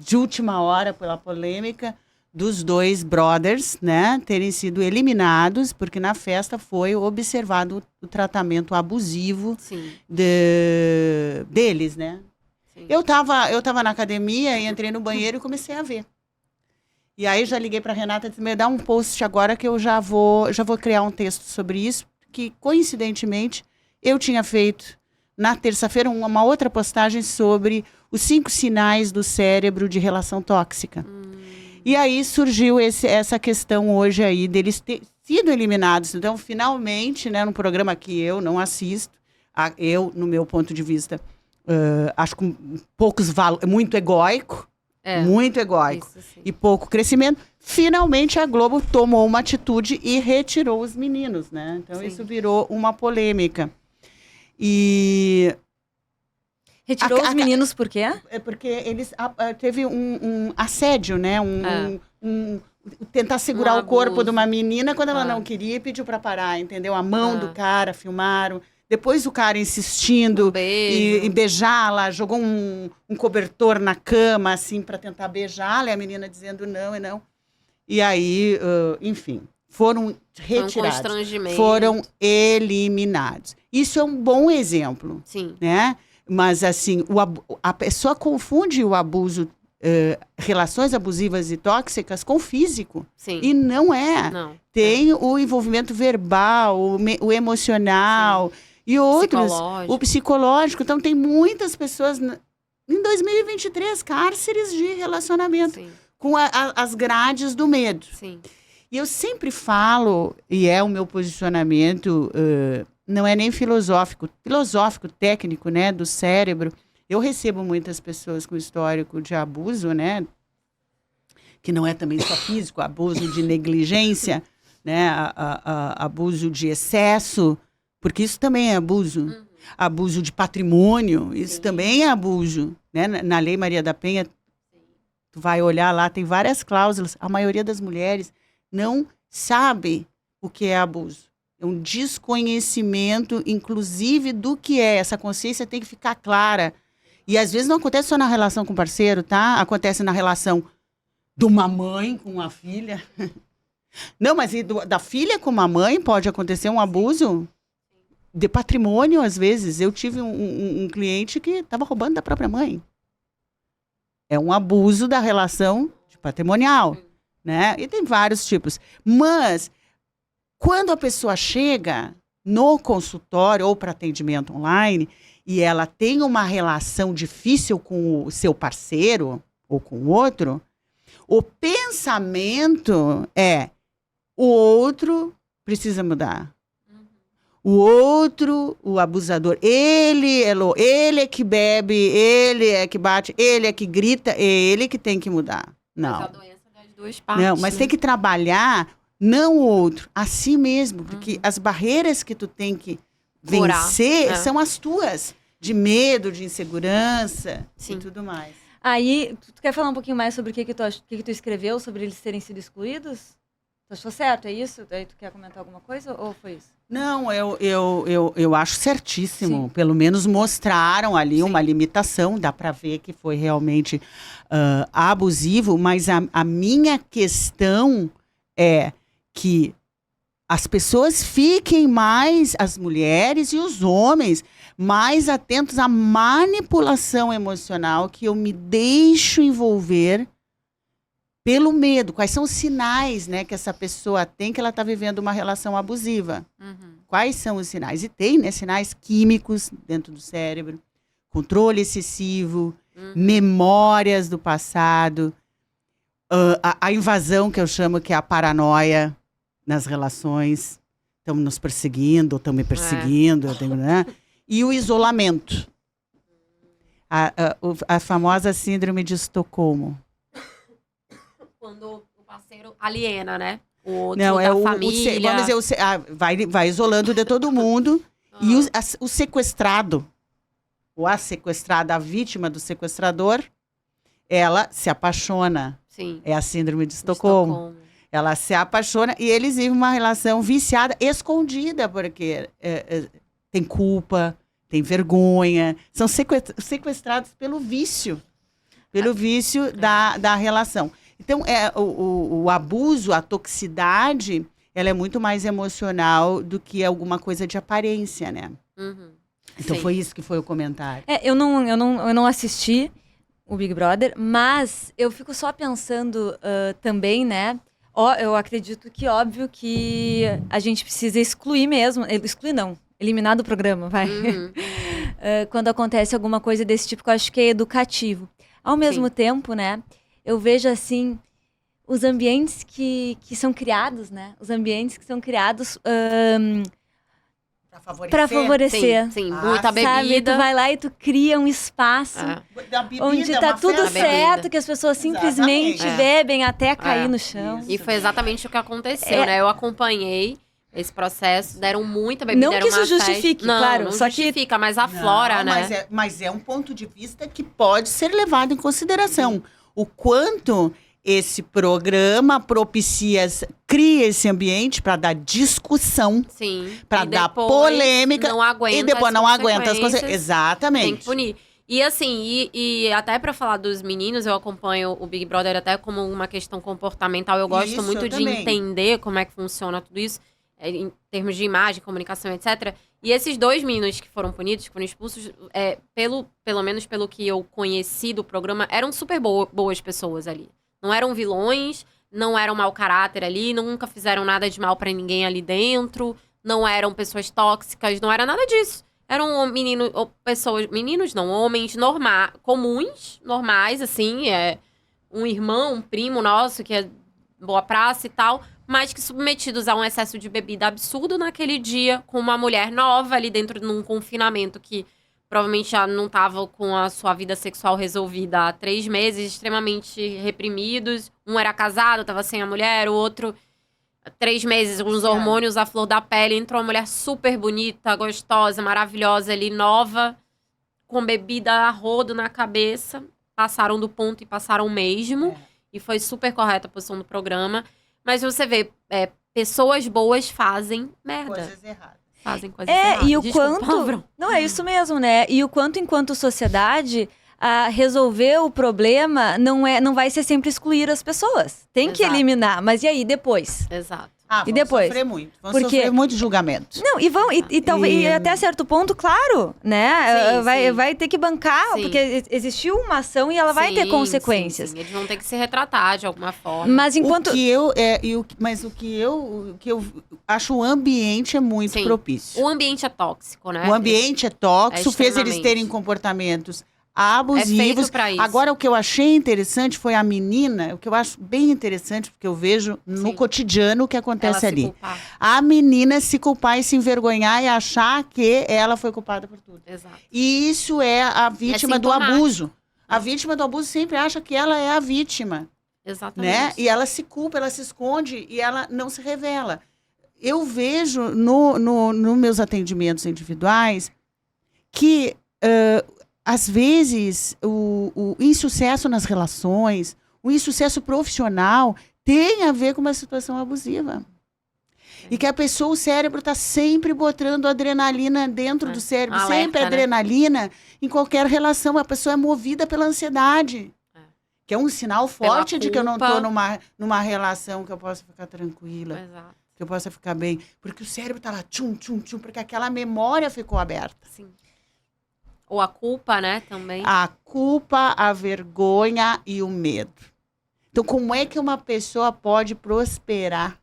de última hora pela polêmica dos dois brothers, né, terem sido eliminados, porque na festa foi observado o tratamento abusivo deles, né? Sim. Eu tava na academia e entrei no banheiro e comecei a ver. E aí já liguei para Renata e disse, me dá um post agora que eu já vou criar um texto sobre isso, que coincidentemente eu tinha feito na terça-feira uma outra postagem sobre os 5 sinais do cérebro de relação tóxica. E aí surgiu essa questão hoje aí deles terem sido eliminados. Então, finalmente, né, num programa que eu não assisto, eu, no meu ponto de vista, acho com poucos valores, muito egóico, e pouco crescimento, finalmente a Globo tomou uma atitude e retirou os meninos, né? Então, isso virou uma polêmica. E... Retirou os meninos por quê? Porque eles teve um assédio, né? Tentar segurar o corpo de uma menina quando ela não queria e pediu para parar, entendeu? A mão do cara, filmaram. Depois o cara insistindo e beijá-la, jogou um cobertor na cama, assim, para tentar beijá-la, e a menina dizendo não e não. E aí, enfim, foram retirados. Foram eliminados. Isso é um bom exemplo. Sim. Né? Mas, assim, a pessoa confunde o abuso, relações abusivas e tóxicas com físico. Sim. E não é. Não. Tem o envolvimento verbal, o emocional e outros. O psicológico. Então, tem muitas pessoas, em 2023, cárceres de relacionamento. Com as grades do medo. Sim. E eu sempre falo, e é o meu posicionamento... não é nem filosófico, técnico, né, do cérebro. Eu recebo muitas pessoas com histórico de abuso, né, que não é também só físico, abuso de negligência, né, abuso de excesso, porque isso também é abuso. Abuso de patrimônio, isso também é abuso, né? Na Lei Maria da Penha, tu vai olhar lá, tem várias cláusulas. A maioria das mulheres não sabe o que é abuso. É um desconhecimento, inclusive, do que é. Essa consciência tem que ficar clara. E, às vezes, não acontece só na relação com o parceiro, tá? Acontece na relação de uma mãe com uma filha. Não, mas da filha com uma mãe pode acontecer um abuso de patrimônio, às vezes. Eu tive um cliente que estava roubando da própria mãe. É um abuso da relação patrimonial, né? E tem vários tipos. Mas... quando a pessoa chega no consultório ou para atendimento online e ela tem uma relação difícil com o seu parceiro ou com o outro, o pensamento é: o outro precisa mudar. O outro, o abusador, ele é que bebe, ele é que bate, ele é que grita, é ele que tem que mudar. Não. Mas a doença das duas partes. Não, mas tem que trabalhar Não o outro, a si mesmo. Porque as barreiras que tu tem que vencer são as tuas. De medo, de insegurança e tudo mais. Aí, tu quer falar um pouquinho mais sobre o que tu escreveu, sobre eles terem sido excluídos? Tu achou certo, é isso? Aí tu quer comentar alguma coisa ou foi isso? Não, eu acho certíssimo. Sim. Pelo menos mostraram ali uma limitação. Dá para ver que foi realmente abusivo. Mas a minha questão é que as pessoas fiquem mais, as mulheres e os homens, mais atentos à manipulação emocional, que eu me deixo envolver pelo medo. Quais são os sinais, né, que essa pessoa tem que ela está vivendo uma relação abusiva? Quais são os sinais? E tem, né, sinais químicos dentro do cérebro, controle excessivo, memórias do passado, a invasão, que eu chamo que é a paranoia nas relações. Estão nos perseguindo, estão me perseguindo, né? E o isolamento. A famosa síndrome de Estocolmo. Quando o parceiro aliena, né? O outro da família. Vamos dizer, vai isolando de todo mundo. E o sequestrado, ou a sequestrada, a vítima do sequestrador, ela se apaixona. Sim. É a síndrome de Estocolmo. Ela se apaixona e eles vivem uma relação viciada, escondida, porque tem culpa, tem vergonha. São sequestrados pelo vício. Pelo vício da relação. Então, o abuso, a toxicidade, ela é muito mais emocional do que alguma coisa de aparência, né? Então, foi isso que foi o comentário. Eu não assisti o Big Brother, mas eu fico só pensando também, né? Eu acredito que, óbvio, que a gente precisa excluir mesmo. Excluir não, eliminar do programa, vai. Quando acontece alguma coisa desse tipo, que eu acho que é educativo. Ao mesmo tempo, né, eu vejo, assim, os ambientes que são criados, né? Os ambientes que são criados para favorecer. Sim, muita bebida. Sabe? Tu vai lá e tu cria um espaço onde tá tudo certo, que as pessoas simplesmente bebem até cair no chão. Isso. E foi exatamente o que aconteceu, né? Eu acompanhei esse processo, deram muita bebida. Não que isso justifique, claro. Não só justifica, mas aflora, né? Mas é um ponto de vista que pode ser levado em consideração. O quanto esse programa cria esse ambiente para dar discussão, para dar polêmica, e depois não aguenta as consequências. Exatamente. Tem que punir. E assim, e até para falar dos meninos, eu acompanho o Big Brother até como uma questão comportamental. Eu gosto muito de entender como é que funciona tudo isso, em termos de imagem, comunicação, etc. E esses 2 meninos que foram punidos, que foram expulsos, pelo menos pelo que eu conheci do programa, eram super boas pessoas ali. Não eram vilões, não eram mau caráter ali, nunca fizeram nada de mal pra ninguém ali dentro, não eram pessoas tóxicas, não era nada disso. Eram homens comuns, normais, assim, um irmão, um primo nosso, que é boa praça e tal, mas que submetidos a um excesso de bebida absurdo naquele dia, com uma mulher nova ali dentro de um confinamento que provavelmente já não estava com a sua vida sexual resolvida há 3 meses, extremamente reprimidos. Um era casado, estava sem a mulher, o outro 3 meses, com os hormônios à flor da pele. Entrou uma mulher super bonita, gostosa, maravilhosa ali, nova, com bebida a rodo na cabeça. Passaram do ponto e passaram mesmo. E foi super correta a posição do programa. Mas você vê, pessoas boas fazem merda. Coisas erradas. Fazem coisas erradas. E o quanto... Não, é isso mesmo, né? E o quanto, enquanto sociedade, resolver o problema não vai ser sempre excluir as pessoas. Tem que eliminar. Mas e aí, depois? Exato. E depois? Sofrer muito. Sofrer muito julgamento. Não, e até certo ponto, claro, né? Vai ter que bancar, porque existiu uma ação e ela vai ter consequências. Eles vão ter que se retratar de alguma forma. Mas enquanto... O que eu acho, o ambiente é muito propício. O ambiente é tóxico, né? O ambiente é tóxico, fez eles terem comportamentos abusivos. É feito pra isso. Agora, o que eu achei interessante foi a menina, o que eu acho bem interessante, porque eu vejo no cotidiano o que acontece ali. A menina se culpar e se envergonhar e achar que ela foi culpada por tudo. Exato. E isso é a vítima do abuso. A vítima do abuso sempre acha que ela é a vítima. Exatamente. né? E ela se culpa, ela se esconde e ela não se revela. Eu vejo nos meus atendimentos individuais que, às vezes, o insucesso nas relações, o insucesso profissional tem a ver com uma situação abusiva. E que a pessoa, o cérebro está sempre botando adrenalina dentro do cérebro, Alerta, sempre né? adrenalina em qualquer relação. A pessoa é movida pela ansiedade. Que é um sinal forte de que eu não estou numa relação que eu possa ficar tranquila, Exato. que eu possa ficar bem. Porque o cérebro está lá, tchum, tchum, tchum, porque aquela memória ficou aberta. Sim. Ou a culpa, né, também. A culpa, a vergonha e o medo. Então, como é que uma pessoa pode prosperar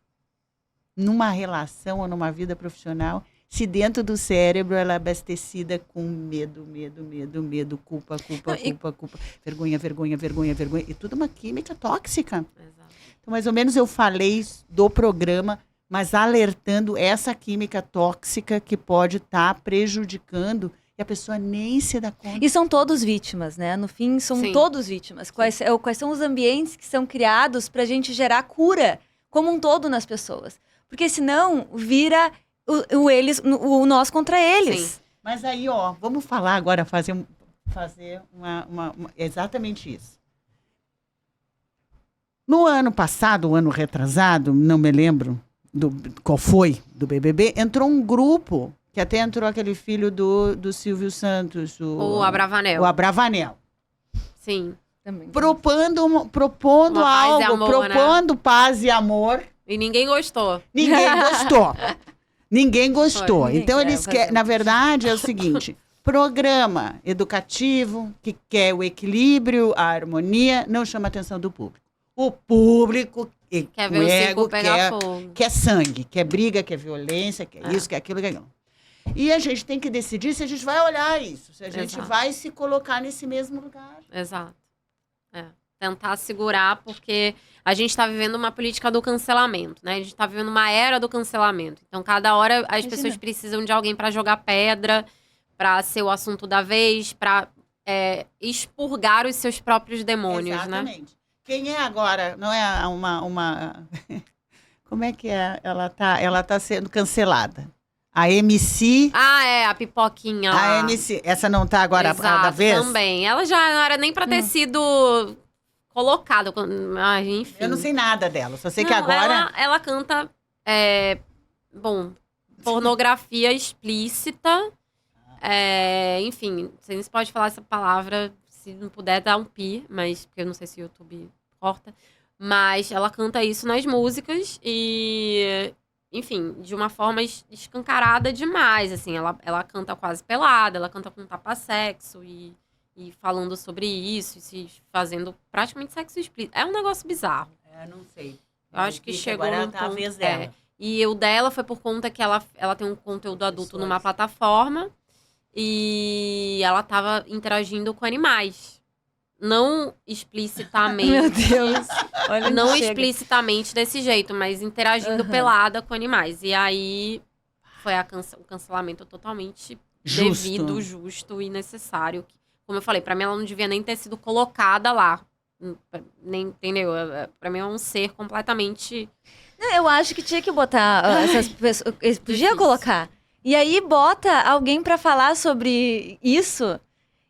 numa relação ou numa vida profissional se dentro do cérebro ela é abastecida com medo, culpa, vergonha, e tudo uma química tóxica. Exato. Então, mais ou menos eu falei do programa, mas alertando essa química tóxica que pode estar prejudicando e a pessoa nem se dá conta. E são todos vítimas, né? No fim, são Sim. todos vítimas. Quais são os ambientes que são criados para a gente gerar cura como um todo nas pessoas? Porque senão vira o nós contra eles. Sim. Mas aí, ó, vamos falar agora, fazer exatamente isso. No ano passado, o ano retrasado, não me lembro qual foi, do BBB, entrou um grupo, que até entrou aquele filho do Silvio Santos. O Abravanel. O Abravanel. Sim. Também. Propondo Uma paz algo, e amor, propondo paz e amor. E ninguém gostou. Ninguém gostou. Ninguém gostou. Ninguém Então, quer eles fazer querem, na verdade, é o seguinte: programa educativo que quer o equilíbrio, a harmonia, não chama a atenção do público. O público, Quer o ver o ego, circo pegar fogo. quer sangue, quer briga, quer violência, quer isso, quer aquilo, quer aquilo. E a gente tem que decidir se a gente vai olhar isso, se a gente Exato. vai se colocar nesse mesmo lugar. Exato. Tentar segurar, porque a gente está vivendo uma política do cancelamento, né? A gente está vivendo uma era do cancelamento. Então, cada hora as pessoas precisam de alguém para jogar pedra, para ser o assunto da vez, para expurgar os seus próprios demônios, Exatamente. né? Quem é agora? Não é uma... Como é que é? Ela tá sendo cancelada. A MC... A pipoquinha lá. A MC... Essa não tá agora a da Exato, vez? também. Ela já não era nem para ter sido colocada. Enfim. Eu não sei nada dela, só sei que Não, agora... Ela canta, pornografia explícita. Enfim, não sei se pode falar essa palavra, se não puder dar um pi, mas porque eu não sei se o YouTube corta. Mas ela canta isso nas músicas e, enfim, de uma forma escancarada demais, assim. Ela canta quase pelada, ela canta com tapa-sexo e falando sobre isso, e se fazendo praticamente sexo explícito. É um negócio bizarro. Eu não sei. Eu acho que chegou agora num tá a ponto, vez dela. E o dela foi por conta que ela tem um conteúdo adulto numa plataforma e ela tava interagindo com animais. Não explicitamente. Meu Deus. Olha onde Não chega. explicitamente desse jeito, mas interagindo pelada com animais. E aí foi o cancelamento totalmente devido, justo e necessário. Como eu falei, pra mim ela não devia nem ter sido colocada lá. Nem, entendeu? Pra mim é um ser completamente... Eu acho que tinha que botar essas pessoas. Podia Difícil. colocar. E aí bota alguém pra falar sobre isso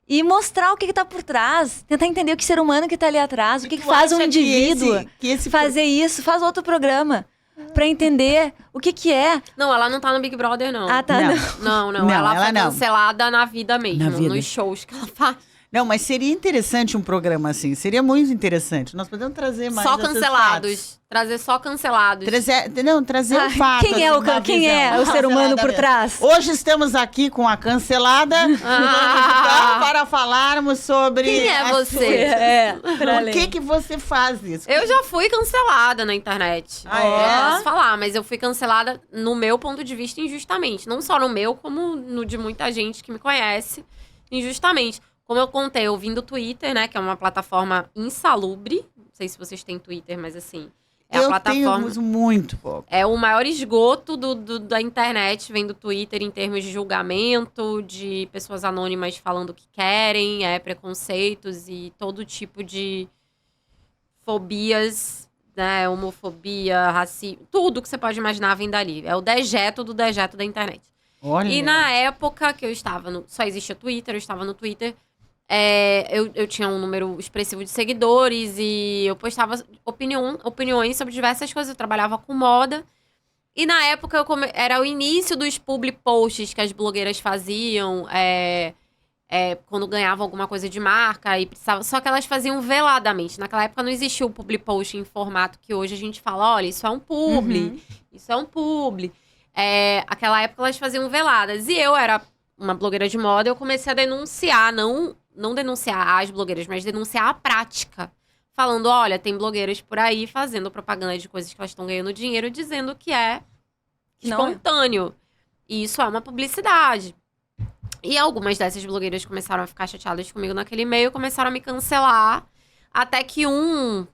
e mostrar o que tá por trás. Tentar entender o que ser humano que tá ali atrás. O que faz um indivíduo que esse fazer isso. Faz outro programa pra entender o que é. Não, ela não tá no Big Brother, não. Ah, tá. Não. Não. Não, ela foi não. cancelada na vida mesmo, Na vida. nos shows que ela faz. Não, mas seria interessante um programa assim. Seria muito interessante. Nós podemos trazer mais Só esses cancelados. fatos. Trazer só cancelados. Trazer um fato. Quem é o ser humano por trás? Hoje estamos aqui com a cancelada para falarmos sobre... Quem é você? Por que você faz isso? Eu já fui cancelada na internet. Ah, é? Eu posso falar, mas eu fui cancelada no meu ponto de vista injustamente. Não só no meu, como no de muita gente que me conhece injustamente. Como eu contei, eu vim do Twitter, né? Que é uma plataforma insalubre. Não sei se vocês têm Twitter, mas assim... É a plataforma... tenho muito pouco. É o maior esgoto da internet, vem do Twitter em termos de julgamento, de pessoas anônimas falando o que querem, preconceitos e todo tipo de fobias, né? Homofobia, racismo, tudo que você pode imaginar vem dali. É o dejeto do dejeto da internet. Olha. E na época que eu estava só existia Twitter, eu estava no Twitter, eu tinha um número expressivo de seguidores e eu postava opiniões sobre diversas coisas. Eu trabalhava com moda. E na época era o início dos public posts que as blogueiras faziam, quando ganhavam alguma coisa de marca e precisava. Só que elas faziam veladamente. Naquela época não existia o public post em formato que hoje a gente fala, olha, isso é um publi, isso é um publi. Aquela época elas faziam veladas. E eu era uma blogueira de moda, eu comecei a denunciar, não denunciar as blogueiras, mas denunciar a prática. Falando, olha, tem blogueiras por aí fazendo propaganda de coisas que elas estão ganhando dinheiro, dizendo que é espontâneo. E isso é uma publicidade. E algumas dessas blogueiras começaram a ficar chateadas comigo naquele e-mail, começaram a me cancelar. Até que um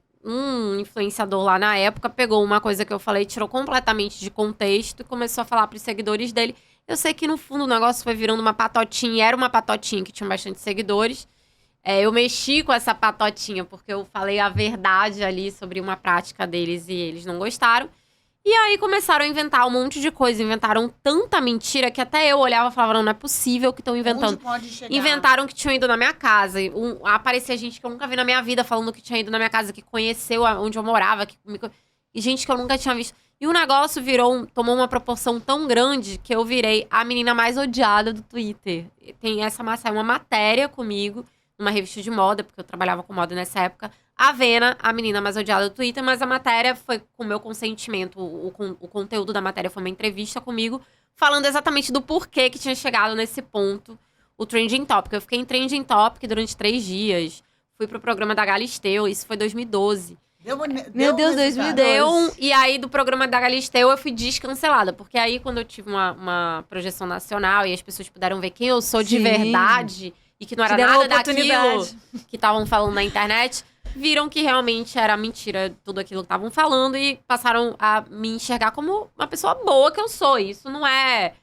influenciador lá na época pegou uma coisa que eu falei, tirou completamente de contexto e começou a falar pros seguidores dele. Eu sei que no fundo o negócio foi virando uma patotinha, era uma patotinha que tinha bastante seguidores. Eu mexi com essa patotinha porque eu falei a verdade ali sobre uma prática deles e eles não gostaram. E aí começaram a inventar um monte de coisa. Inventaram tanta mentira que até eu olhava e falava, não é possível que estão inventando. Onde pode chegar? Inventaram que tinham ido na minha casa. Aparecia gente que eu nunca vi na minha vida falando que tinha ido na minha casa, que conheceu onde eu morava. E gente que eu nunca tinha visto. E o negócio tomou uma proporção tão grande que eu virei a menina mais odiada do Twitter. Tem uma matéria comigo, numa revista de moda, porque eu trabalhava com moda nessa época. A Vena, a menina mais odiada do Twitter, mas a matéria foi com o meu consentimento. O conteúdo da matéria foi uma entrevista comigo, falando exatamente do porquê que tinha chegado nesse ponto o Trending Topic. Eu fiquei em Trending Topic durante 3 dias. Fui pro programa da Galisteu, isso foi 2012. Meu Deus, 2012. E aí, do programa da Galisteu, eu fui descancelada. Porque aí, quando eu tive uma projeção nacional e as pessoas puderam ver quem eu sou de verdade... E que não era nada daquilo que estavam falando na internet, viram que realmente era mentira tudo aquilo que estavam falando e passaram a me enxergar como uma pessoa boa que eu sou. Isso não é...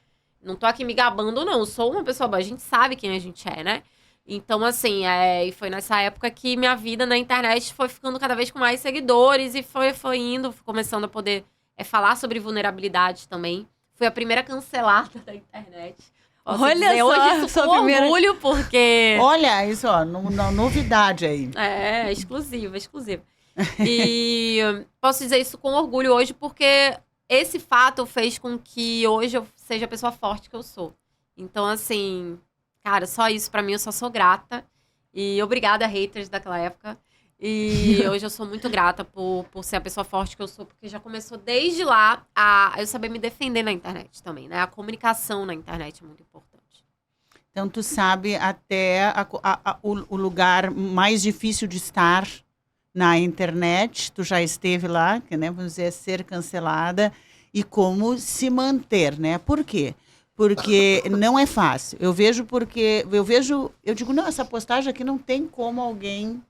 Não tô aqui me gabando, não. Eu sou uma pessoa boa. A gente sabe quem a gente é, né? Então, assim, e foi nessa época que minha vida na internet foi ficando cada vez com mais seguidores e foi indo, começando a poder falar sobre vulnerabilidade também. Fui a primeira cancelada da internet. Olha só, hoje isso com orgulho, porque... Olha, isso, ó, novidade aí. Exclusiva. E posso dizer isso com orgulho hoje, porque esse fato fez com que hoje eu seja a pessoa forte que eu sou. Então, assim, cara, só isso pra mim, eu só sou grata. E obrigada, haters daquela época. E hoje eu sou muito grata por ser a pessoa forte que eu sou, porque já começou desde lá a eu saber me defender na internet também, né? A comunicação na internet é muito importante. Então, tu sabe até o lugar mais difícil de estar na internet, tu já esteve lá, que, né, vamos dizer, ser cancelada, e como se manter, né? Por quê? Porque não é fácil. Eu digo, não, essa postagem aqui não tem como alguém...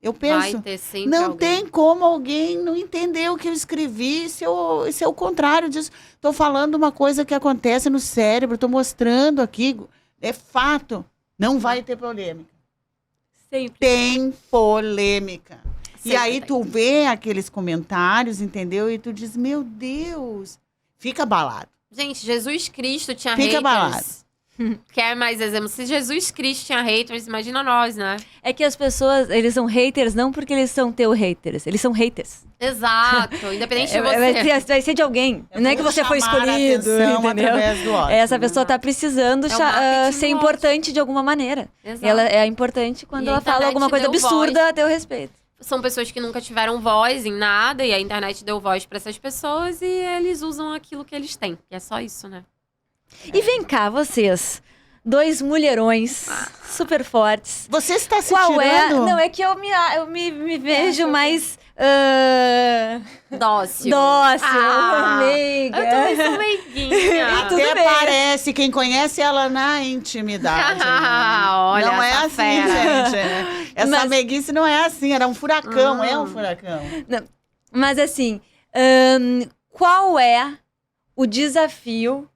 Eu penso, não tem como alguém não entender o que eu escrevi, se é o contrário disso. Estou falando uma coisa que acontece no cérebro, estou mostrando aqui, é fato, não vai ter polêmica. Sempre. Tem polêmica. Sempre e aí tem. tu vê aqueles comentários, entendeu? E tu diz, meu Deus, fica abalado. Gente, Jesus Cristo tinha Fica haters. abalado. Quer mais exemplos? Se Jesus Cristo tinha haters, imagina nós, né? É que as pessoas, eles são haters não porque eles são teu haters, eles são haters. Exato, independente de você. Vai ser de alguém, não é que você foi escolhido, entendeu? Através do ódio. Essa pessoa tá precisando marketing ser do importante de alguma maneira. Exato. Ela é importante quando E a ela fala internet alguma coisa deu absurda voz. a teu respeito. São pessoas que nunca tiveram voz em nada, e a internet deu voz pra essas pessoas e eles usam aquilo que eles têm. Que é só isso, né? E vem cá, vocês, 2 mulherões super fortes. Você está se Qual tirando? Não, é que eu me vejo mais Dócil. meiga. Eu também sou meiguinha. tudo Até bem. parece quem conhece ela na intimidade. Né? Olha não é essa assim, fera. gente. Essa Mas- meiguice não é assim, era um furacão, é um furacão. Mas assim, qual é o desafio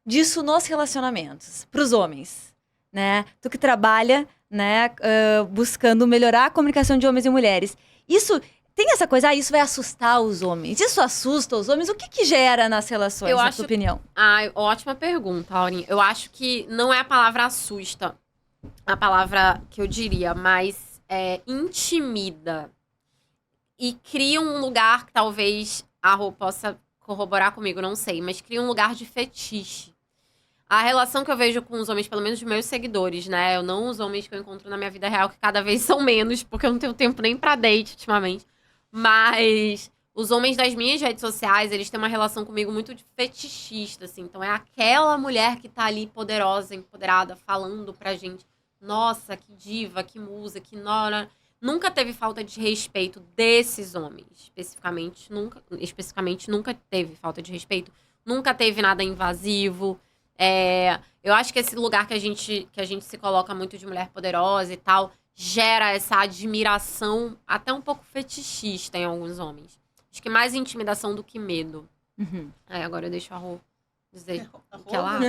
disso nos relacionamentos para os homens, né? Tu que trabalha, né, buscando melhorar a comunicação de homens e mulheres. Isso tem essa coisa, isso vai assustar os homens. Isso assusta os homens? O que gera nas relações, na sua opinião? Ótima pergunta, Aurinha. Eu acho que não é a palavra assusta, a palavra que eu diria, mas intimida. E cria um lugar que talvez a Rô possa corroborar comigo, não sei, mas cria um lugar de fetiche. A relação que eu vejo com os homens, pelo menos dos meus seguidores, né? Eu não os homens que eu encontro na minha vida real, que cada vez são menos, porque eu não tenho tempo nem pra date ultimamente. Mas os homens das minhas redes sociais, eles têm uma relação comigo muito de fetichista, assim. Então é aquela mulher que tá ali poderosa, empoderada, falando pra gente. Nossa, que diva, que musa, que nora. Nunca teve falta de respeito desses homens, especificamente nunca teve falta de respeito. Nunca teve nada invasivo. Eu acho que esse lugar que a gente se coloca muito de mulher poderosa e tal, gera essa admiração até um pouco fetichista em alguns homens. Acho que mais intimidação do que medo. Uhum. Agora eu deixo a Rô dizer o que ela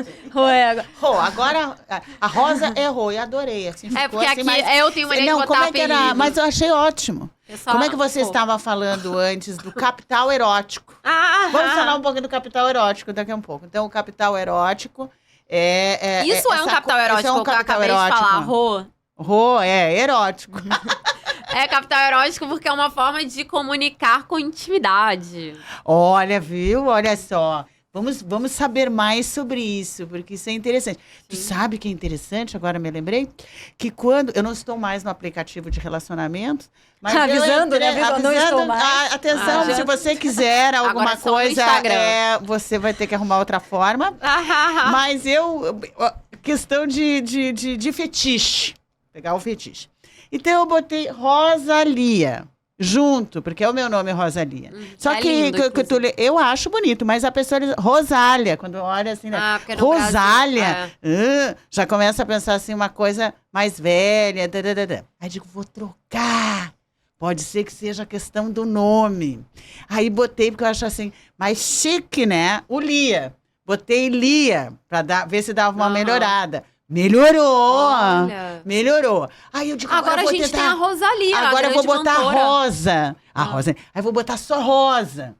Rô, agora a Rosa errou e adorei. Assim, porque assim, aqui eu tenho maneira de botar apelido. Mas eu achei ótimo. Como é que você estava falando antes do capital erótico? Vamos falar um pouquinho do capital erótico daqui a um pouco. Então, o capital erótico Isso é um capital erótico, que eu acabei de falar, Rô. Rô, erótico. É capital erótico porque é uma forma de comunicar com intimidade. Olha, viu? Olha só. Vamos saber mais sobre isso, porque isso é interessante. Sim. Tu sabe que é interessante, agora me lembrei, que quando... Eu não estou mais no aplicativo de relacionamento, mas avisando, né? Não estou mais. Atenção, se você quiser alguma coisa, você vai ter que arrumar outra forma. Mas questão de fetiche. Pegar o fetiche. Então, eu botei Rosalia junto, porque é o meu nome, Rosalia. Só que eu acho bonito, mas a pessoa diz Rosália, quando olha assim, né? Rosália, já começa a pensar assim, uma coisa mais velha. Aí digo, vou trocar. Pode ser que seja a questão do nome. Aí botei, porque eu acho assim, mais chique, né? O Lia. Botei Lia, pra ver se dava uma melhorada. Melhorou! Olha. Melhorou. Aí eu digo, agora a gente tem a Rosalia. Agora eu vou botar a Rosa. A Rosa. Aí vou botar só Rosa.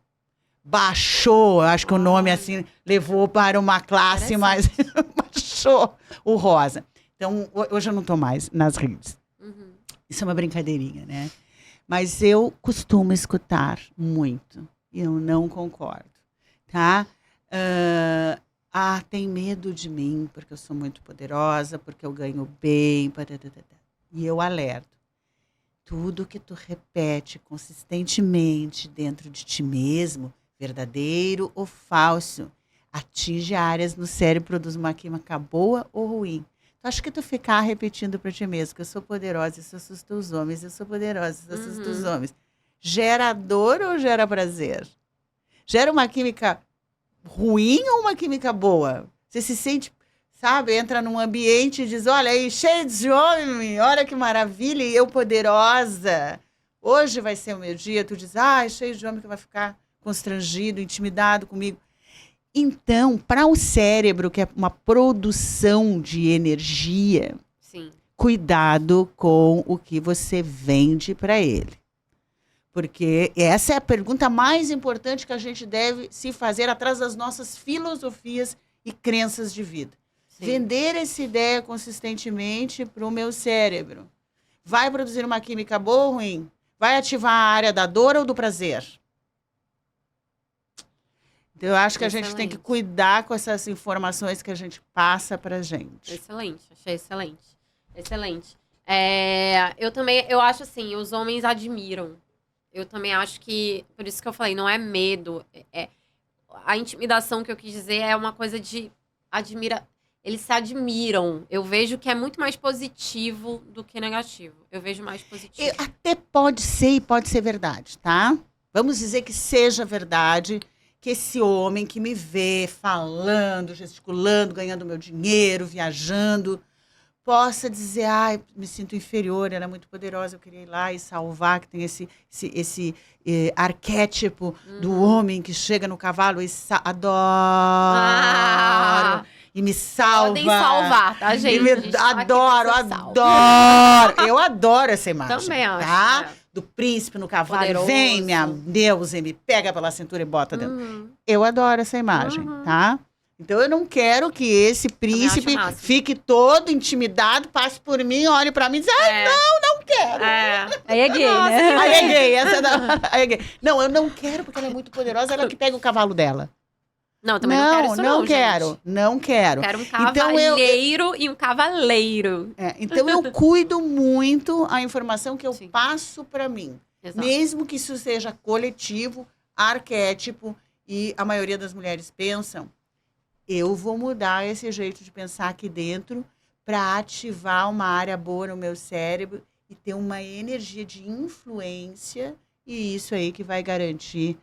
Baixou, eu acho que o nome assim levou para uma classe mais. Baixou o Rosa. Então, hoje eu não tô mais nas redes. Uhum. Isso é uma brincadeirinha, né? Mas eu costumo escutar muito. E eu não concordo. Tá? Tem medo de mim, porque eu sou muito poderosa, porque eu ganho bem. E eu alerto. Tudo que tu repete consistentemente dentro de ti mesmo, verdadeiro ou falso, atinge áreas no cérebro, produz uma química boa ou ruim. Tu acha que tu ficar repetindo para ti mesmo que eu sou poderosa, isso assusta os homens, eu sou poderosa, isso assusta os homens. Gera dor ou gera prazer? Gera uma química ruim ou uma química boa? Você se sente, sabe, entra num ambiente e diz, olha aí, cheio de homem, olha que maravilha, e eu poderosa. Hoje vai ser o meu dia, tu diz, cheio de homem que vai ficar constrangido, intimidado comigo. Então, para o cérebro, que é uma produção de energia, sim, cuidado com o que você vende para ele. Porque essa é a pergunta mais importante que a gente deve se fazer atrás das nossas filosofias e crenças de vida. Sim. Vender essa ideia consistentemente para o meu cérebro. Vai produzir uma química boa ou ruim? Vai ativar a área da dor ou do prazer? Então, eu acho que a gente tem que cuidar com essas informações que a gente passa pra gente. Excelente, achei excelente. Excelente. Eu acho assim, os homens admiram. Eu também acho que, por isso que eu falei, não é medo. A intimidação que eu quis dizer é uma coisa de eles se admiram. Eu vejo que é muito mais positivo do que negativo. Eu vejo mais positivo. Até pode ser e pode ser verdade, tá? Vamos dizer que seja verdade, que esse homem que me vê falando, gesticulando, ganhando meu dinheiro, viajando, possa dizer, me sinto inferior, ela é muito poderosa, eu queria ir lá e salvar, que tem esse arquétipo do homem que chega no cavalo e adoro. e me salva. Podem salvar, tá, gente? E A gente tá aqui adoro, pra ser salvo. adoro. Eu adoro essa imagem. Também acho, tá? né? Do príncipe no cavalo. Poderoso. Vem, minha deusa, e me pega pela cintura e bota dentro. Uhum. Eu adoro essa imagem, tá? Então, eu não quero que esse príncipe massa. fique todo intimidado, passe por mim, olhe pra mim e diz, ai, não quero. Aí é gay, Nossa, né? Aí é gay, aí é gay. Não, eu não quero porque ela é muito poderosa, ela que pega o cavalo dela. Não, também não quero isso não, quero, gente. não quero. Quero um Então, cavalheiro e um cavaleiro. Então, eu cuido muito a informação que eu Sim. passo pra mim. Exato. Mesmo que isso seja coletivo, arquétipo, e a maioria das mulheres pensam, eu vou mudar esse jeito de pensar aqui dentro para ativar uma área boa no meu cérebro e ter uma energia de influência, e isso aí que vai garantir,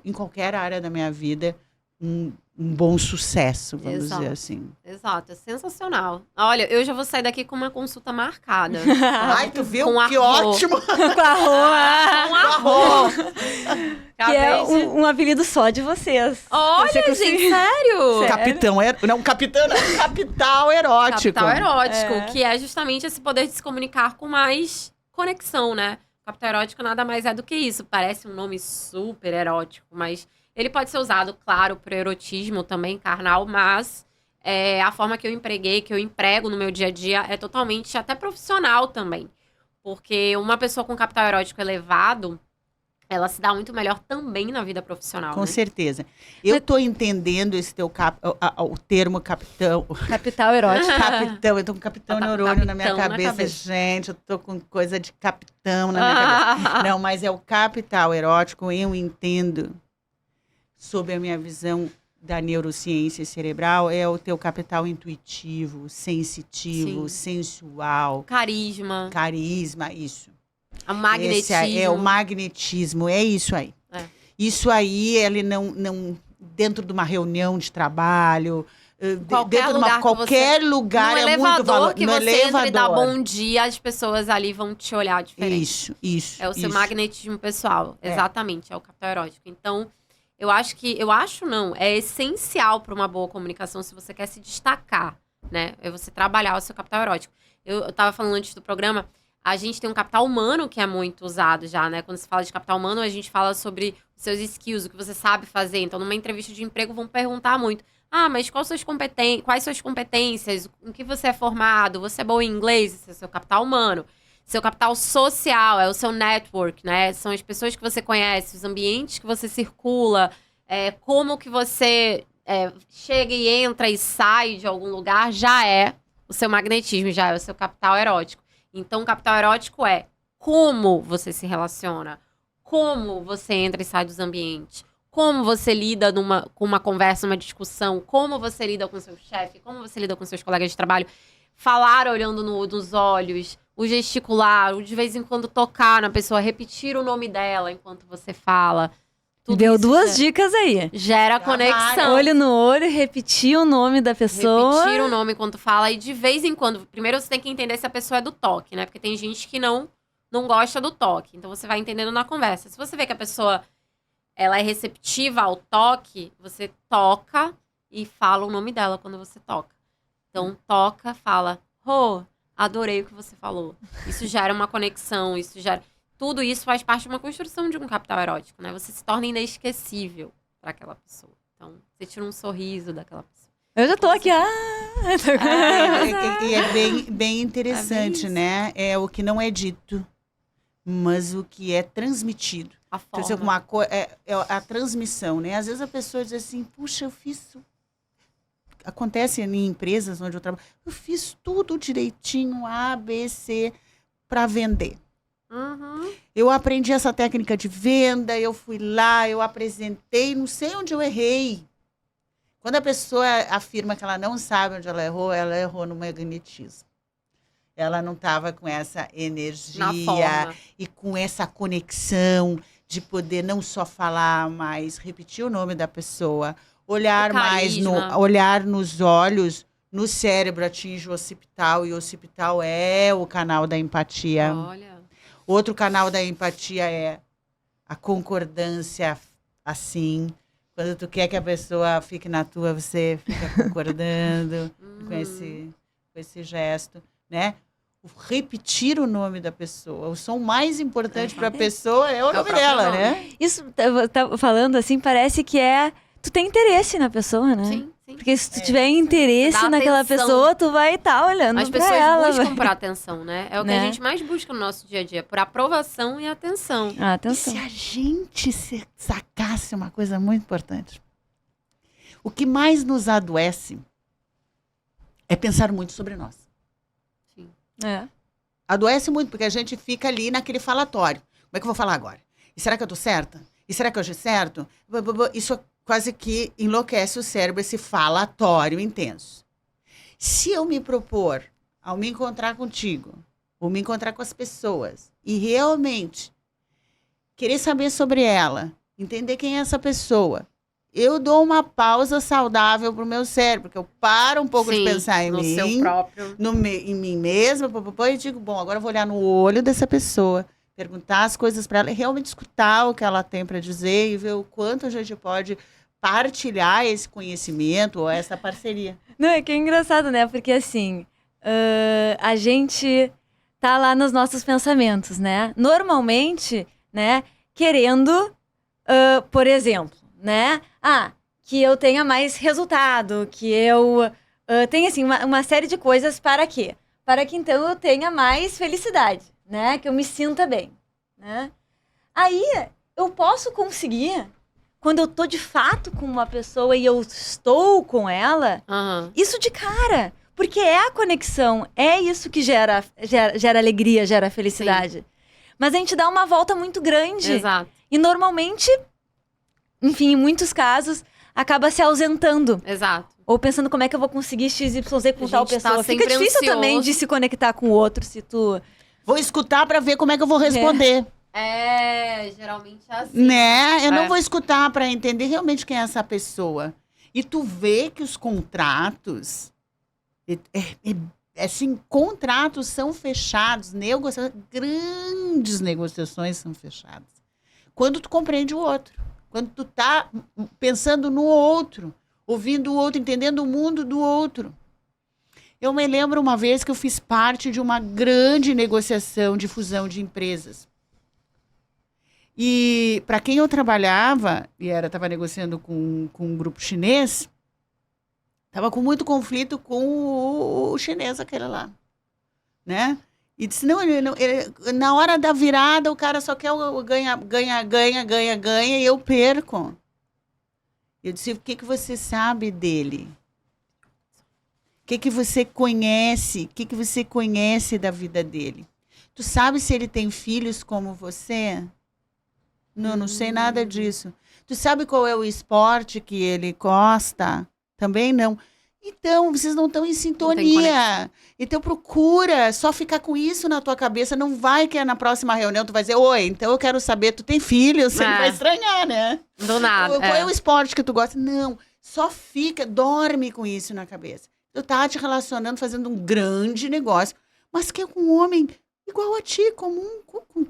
em qualquer área da minha vida, um bom sucesso, vamos Exato. dizer assim. Exato, é sensacional. Olha, eu já vou sair daqui com uma consulta marcada. Ai, tu viu? Com Que arroz. ótimo! Com a Rô, Com arroz. que é Acabei de- um apelido só de vocês. Olha, Você gente, conseguiu- sério? Capital erótico. Capital erótico, É. que é justamente esse poder de se comunicar com mais conexão, né? Capital erótico nada mais é do que isso. Parece um nome super erótico, mas ele pode ser usado, claro, para erotismo também, carnal, mas a forma que eu empreguei, que eu emprego no meu dia a dia é totalmente até profissional também. Porque uma pessoa com capital erótico elevado, ela se dá muito melhor também na vida profissional, Com né? certeza. Eu tô entendendo esse teu o termo capitão. Capital erótico. Capitão, eu tô com capitão Tá com neurônio na minha capitão na cabeça, cabeça. gente. Eu tô com coisa de capitão na minha cabeça. Não, mas é o capital erótico, eu entendo, sob a minha visão da neurociência cerebral, é o teu capital intuitivo, sensitivo, sensual, Carisma, carisma, isso. o magnetismo. Esse é o magnetismo, é isso aí. É. Isso aí, ele não dentro de uma reunião de trabalho, Qualquer dentro de lugar que qualquer lugar No é elevador muito valor. que No você entra e dá elevador. bom dia, as pessoas ali vão te olhar diferente. Isso. É o seu isso. magnetismo pessoal. É. Exatamente, é o capital erótico. Então, é essencial para uma boa comunicação se você quer se destacar, né? É você trabalhar o seu capital erótico. Eu tava falando antes do programa, a gente tem um capital humano que é muito usado já, né? Quando se fala de capital humano, a gente fala sobre os seus skills, o que você sabe fazer. Então, numa entrevista de emprego, vão perguntar muito. Ah, mas quais suas competências? Em que você é formado? Você é bom em inglês? Esse é o seu capital humano. Seu capital social é o seu network, né? São as pessoas que você conhece, os ambientes que você circula, como que você chega e entra e sai de algum lugar, já é o seu magnetismo, já é o seu capital erótico. Então, o capital erótico é como você se relaciona, como você entra e sai dos ambientes, como você lida com uma conversa, uma discussão, como você lida com seu chefe, como você lida com seus colegas de trabalho. Falar olhando nos olhos, o gesticular, o de vez em quando tocar na pessoa, repetir o nome dela enquanto você fala. Tudo Deu isso duas dicas aí. gera conexão. Olho no olho, repetir o nome da pessoa. Repetir o nome enquanto fala. E de vez em quando, primeiro você tem que entender se a pessoa é do toque, né? Porque tem gente que não gosta do toque. Então você vai entendendo na conversa. Se você vê que a pessoa ela é receptiva ao toque, você toca e fala o nome dela quando você toca. Então toca, fala, adorei o que você falou. Isso gera uma conexão, tudo isso faz parte de uma construção de um capital erótico, né? Você se torna inesquecível para aquela pessoa. Então, você tira um sorriso daquela pessoa. Eu já tô aqui. E é bem interessante, isso. né? É o que não é dito, mas o que é transmitido. A Quer forma. dizer, é a transmissão, né? Às vezes a pessoa diz assim, puxa, eu fiz... Acontece em empresas onde eu trabalho, eu fiz tudo direitinho, A, B, C, para vender. Uhum. Eu aprendi essa técnica de venda, eu fui lá, eu apresentei, não sei onde eu errei. Quando a pessoa afirma que ela não sabe onde ela errou no magnetismo. Ela não estava com essa Na energia forma. e com essa conexão de poder não só falar, mas repetir o nome da pessoa, olhar O mais, carisma. olhar nos olhos, no cérebro atinge o occipital, e o occipital é o canal da empatia. Olha. Outro canal da empatia é a concordância, assim, Quando tu quer que a pessoa fique na tua, você fica concordando com esse gesto, né? Repetir o nome da pessoa. O som mais importante para a pessoa é o nome dela, né? Isso, tá falando assim, parece que tu tem interesse na pessoa, né? Sim. Porque se tu tiver interesse naquela pessoa, tu vai estar olhando As pra pessoas ela. buscam por atenção, né? É o que a gente mais busca no nosso dia a dia, por aprovação e atenção. E se a gente sacasse uma coisa muito importante? O que mais nos adoece é pensar muito sobre nós. Sim. Adoece muito, porque a gente fica ali naquele falatório. Como é que eu vou falar agora? E será que eu tô certa? E será que eu agi certo? Isso quase que enlouquece o cérebro, esse falatório intenso. Se eu me propor ao me encontrar contigo, ou me encontrar com as pessoas, e realmente querer saber sobre ela, entender quem é essa pessoa, eu dou uma pausa saudável pro meu cérebro, porque eu paro um pouco de pensar em mim, seu próprio. em mim mesma, e digo, bom, agora eu vou olhar no olho dessa pessoa, perguntar as coisas para ela, e realmente escutar o que ela tem para dizer e ver o quanto a gente pode partilhar esse conhecimento ou essa parceria. Não, é que é engraçado, né? Porque assim, a gente tá lá nos nossos pensamentos, né? Normalmente, né? Querendo, por exemplo, né? Que eu tenha mais resultado, que eu tenha, assim, uma série de coisas para quê? Para que, então, eu tenha mais felicidade, né? Que eu me sinta bem, né? Aí, eu posso conseguir, quando eu tô de fato com uma pessoa e eu estou com ela, isso de cara. Porque é a conexão, é isso que gera alegria, gera felicidade. Sim. Mas a gente dá uma volta muito grande. Exato. E normalmente, enfim, em muitos casos, acaba se ausentando. Exato. Ou pensando como é que eu vou conseguir XYZ com tal pessoa. Tá Fica difícil ansioso também de se conectar com o outro se tu... Vou escutar para ver como é que eu vou responder. Geralmente é assim. Né? Eu não vou escutar para entender realmente quem é essa pessoa. E tu vê que os contratos, assim, contratos são fechados, grandes negociações são fechadas. Quando tu compreende o outro, quando tu tá pensando no outro, ouvindo o outro, entendendo o mundo do outro. Eu me lembro uma vez que eu fiz parte de uma grande negociação de fusão de empresas. E para quem eu trabalhava, estava negociando com um grupo chinês, estava com muito conflito com o chinês, aquele lá, né? E disse, não, na hora da virada, o cara só quer ganha, e eu perco. Eu disse, o que você sabe dele? O que você conhece? O que você conhece da vida dele? Tu sabe se ele tem filhos como você? Não sei nada disso. Tu sabe qual é o esporte que ele gosta? Também não. Então, vocês não estão em sintonia. Então, procura só ficar com isso na tua cabeça. Não vai que na próxima reunião tu vai dizer, oi, então eu quero saber, tu tem filhos? Você vai estranhar, né? Do nada. Qual é o esporte que tu gosta? Não, só dorme com isso na cabeça. Tu tá te relacionando, fazendo um grande negócio, mas que é com um homem igual a ti, comum como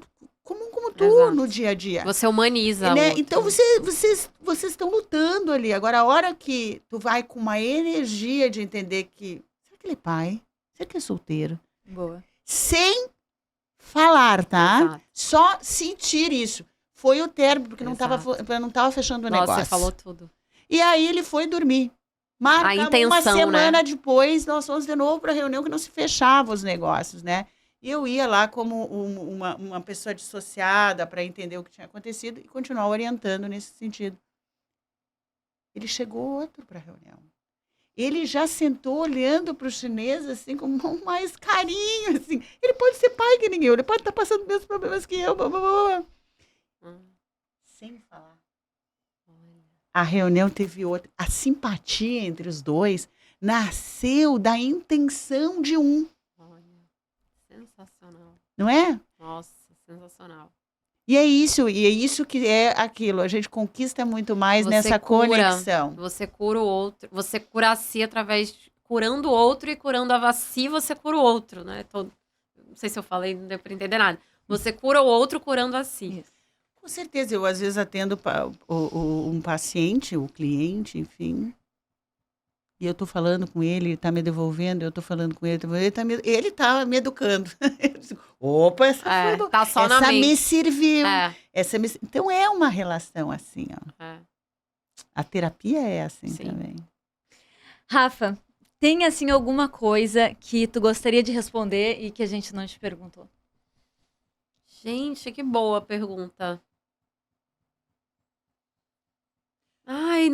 tu. Exato. No dia a dia. Você humaniza, né? Então, vocês estão lutando ali. Agora, a hora que tu vai com uma energia de entender que... Será que ele é pai? Será que é solteiro? Boa. Sem falar, tá? Exato. Só sentir isso. Foi o término, porque não tava fechando o negócio. Você falou tudo. E aí, ele foi dormir. Marcamos uma semana depois, nós fomos de novo para a reunião que não se fechava os negócios, né? E eu ia lá como uma pessoa dissociada para entender o que tinha acontecido e continuar orientando nesse sentido. Ele chegou outro para a reunião. Ele já sentou olhando para o chinês assim com mais carinho, assim. Ele pode ser pai que nem eu, ele pode estar passando os mesmos problemas que eu. Sem falar. A reunião teve outra. A simpatia entre os dois nasceu da intenção de um. Sensacional. Não é? Nossa, sensacional. E é isso que é aquilo. A gente conquista muito mais nessa conexão. Você cura o outro, você cura a si curando o outro e curando a si, você cura o outro, né? Não sei se eu falei, não deu pra entender nada. Você cura o outro curando a si. Isso. Com certeza, eu às vezes atendo um paciente, o cliente, enfim, e eu tô falando com ele tá me devolvendo, eu tô falando com ele ele tá me educando. Eu digo, opa, Tá só na essa mente. me serviu. É, Então é uma relação assim, ó. é. A terapia é assim Sim. também. Rafa, tem assim alguma coisa que tu gostaria de responder e que a gente não te perguntou? Gente, que boa pergunta. Ai,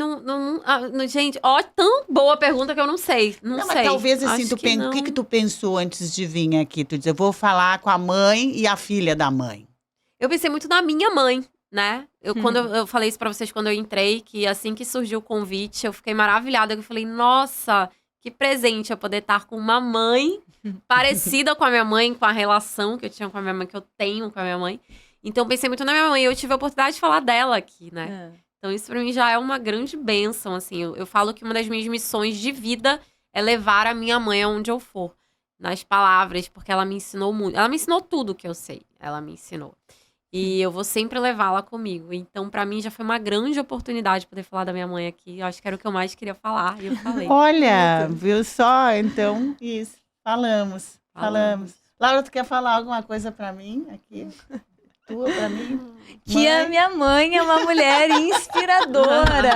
gente, ó, tão boa pergunta que eu não sei. Não sei. Mas talvez assim, Acho que o que tu pensou antes de vir aqui? Tu diz, eu vou falar com a mãe e a filha da mãe. Eu pensei muito na minha mãe, né? Quando eu falei isso pra vocês quando eu entrei, que assim que surgiu o convite, eu fiquei maravilhada. Eu falei, nossa, que presente eu poder estar com uma mãe parecida com a minha mãe, com a relação que eu tinha com a minha mãe, que eu tenho com a minha mãe. Então, eu pensei muito na minha mãe. Eu tive a oportunidade de falar dela aqui, né? Então, isso pra mim já é uma grande bênção, assim. Eu falo que uma das minhas missões de vida é levar a minha mãe aonde eu for. Nas palavras, porque ela me ensinou muito. Ela me ensinou tudo que eu sei. Ela me ensinou. E eu vou sempre levá-la comigo. Então, pra mim, já foi uma grande oportunidade poder falar da minha mãe aqui. Eu acho que era o que eu mais queria falar. E eu falei. Olha, viu só? Então, isso. Falamos. Laura, tu quer falar alguma coisa pra mim aqui? Tua pra mim? Que a minha mãe é uma mulher inspiradora.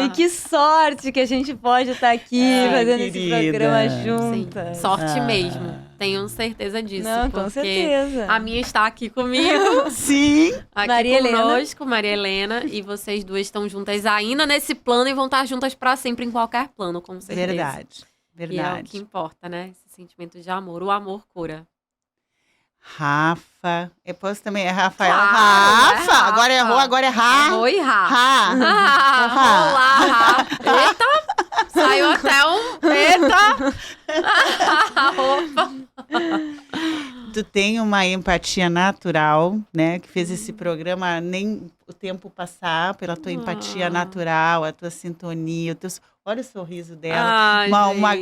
E que sorte que a gente pode estar aqui fazendo esse programa juntas. Sim, sorte mesmo. Tenho certeza disso. Não, com certeza. A minha está aqui comigo. Sim. Aqui Maria conosco, Maria Helena. E vocês duas estão juntas ainda nesse plano e vão estar juntas pra sempre em qualquer plano, com certeza. Verdade. E é o que importa, né? Esse sentimento de amor. O amor cura. Rafa. Eu posso também. É Rafael. Claro, Rafa. Rafa. Agora errou, agora é Ra. Oi, Ra. Ra. Olá, Ra. Eita! Saiu até um... Eita! Opa! Tu tem uma empatia natural, né? Que fez esse programa nem o tempo passar pela tua empatia natural, a tua sintonia, olha o sorriso dela. Uma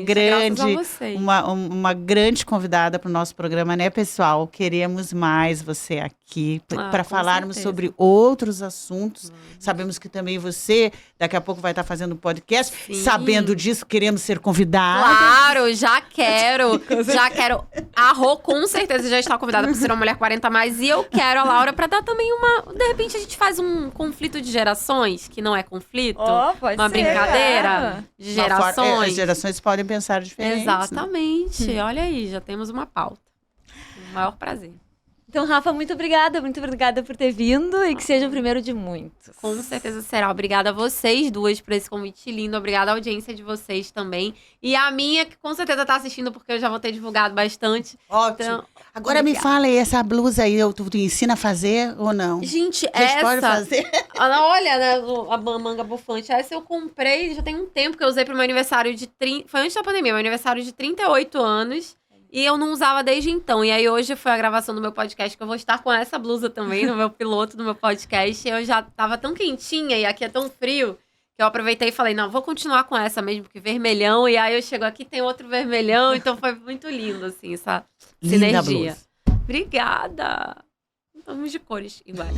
grande convidada para o nosso programa, né, pessoal? Queremos mais você aqui para falarmos sobre outros assuntos. Sabemos que também você, daqui a pouco, vai estar fazendo um podcast. Sim. Sabendo disso, queremos ser convidadas. Claro, já quero. Já quero. A Rô, com certeza, já está convidada para ser uma mulher 40+. E eu quero a Laura para dar também de repente, a gente faz um conflito de gerações, que não é conflito. Pode uma ser, brincadeira de gerações. As gerações podem pensar diferente. Exatamente. Né? Olha aí, já temos uma pauta. O maior prazer. Então, Rafa, muito obrigada por ter vindo e que seja o primeiro de muitos. Com certeza será. Obrigada a vocês duas por esse convite lindo. Obrigada à audiência de vocês também. E a minha, que com certeza tá assistindo, porque eu já vou ter divulgado bastante. Ótimo. Então, agora me fala aí, essa blusa aí, tu ensina a fazer ou não? Gente, a gente pode fazer? Olha, né, a manga bufante. Essa eu comprei, já tem um tempo que eu usei pro meu aniversário de... Foi antes da pandemia, meu aniversário de 38 anos. E eu não usava desde então. E aí hoje foi a gravação do meu podcast, que eu vou estar com essa blusa também, no meu piloto do meu podcast. E eu já tava tão quentinha e aqui é tão frio, que eu aproveitei e falei, não, vou continuar com essa mesmo, porque vermelhão. E aí eu chego aqui, tem outro vermelhão. Então foi muito lindo, assim, essa sinergia. Blusa. Obrigada. Estamos de cores iguais.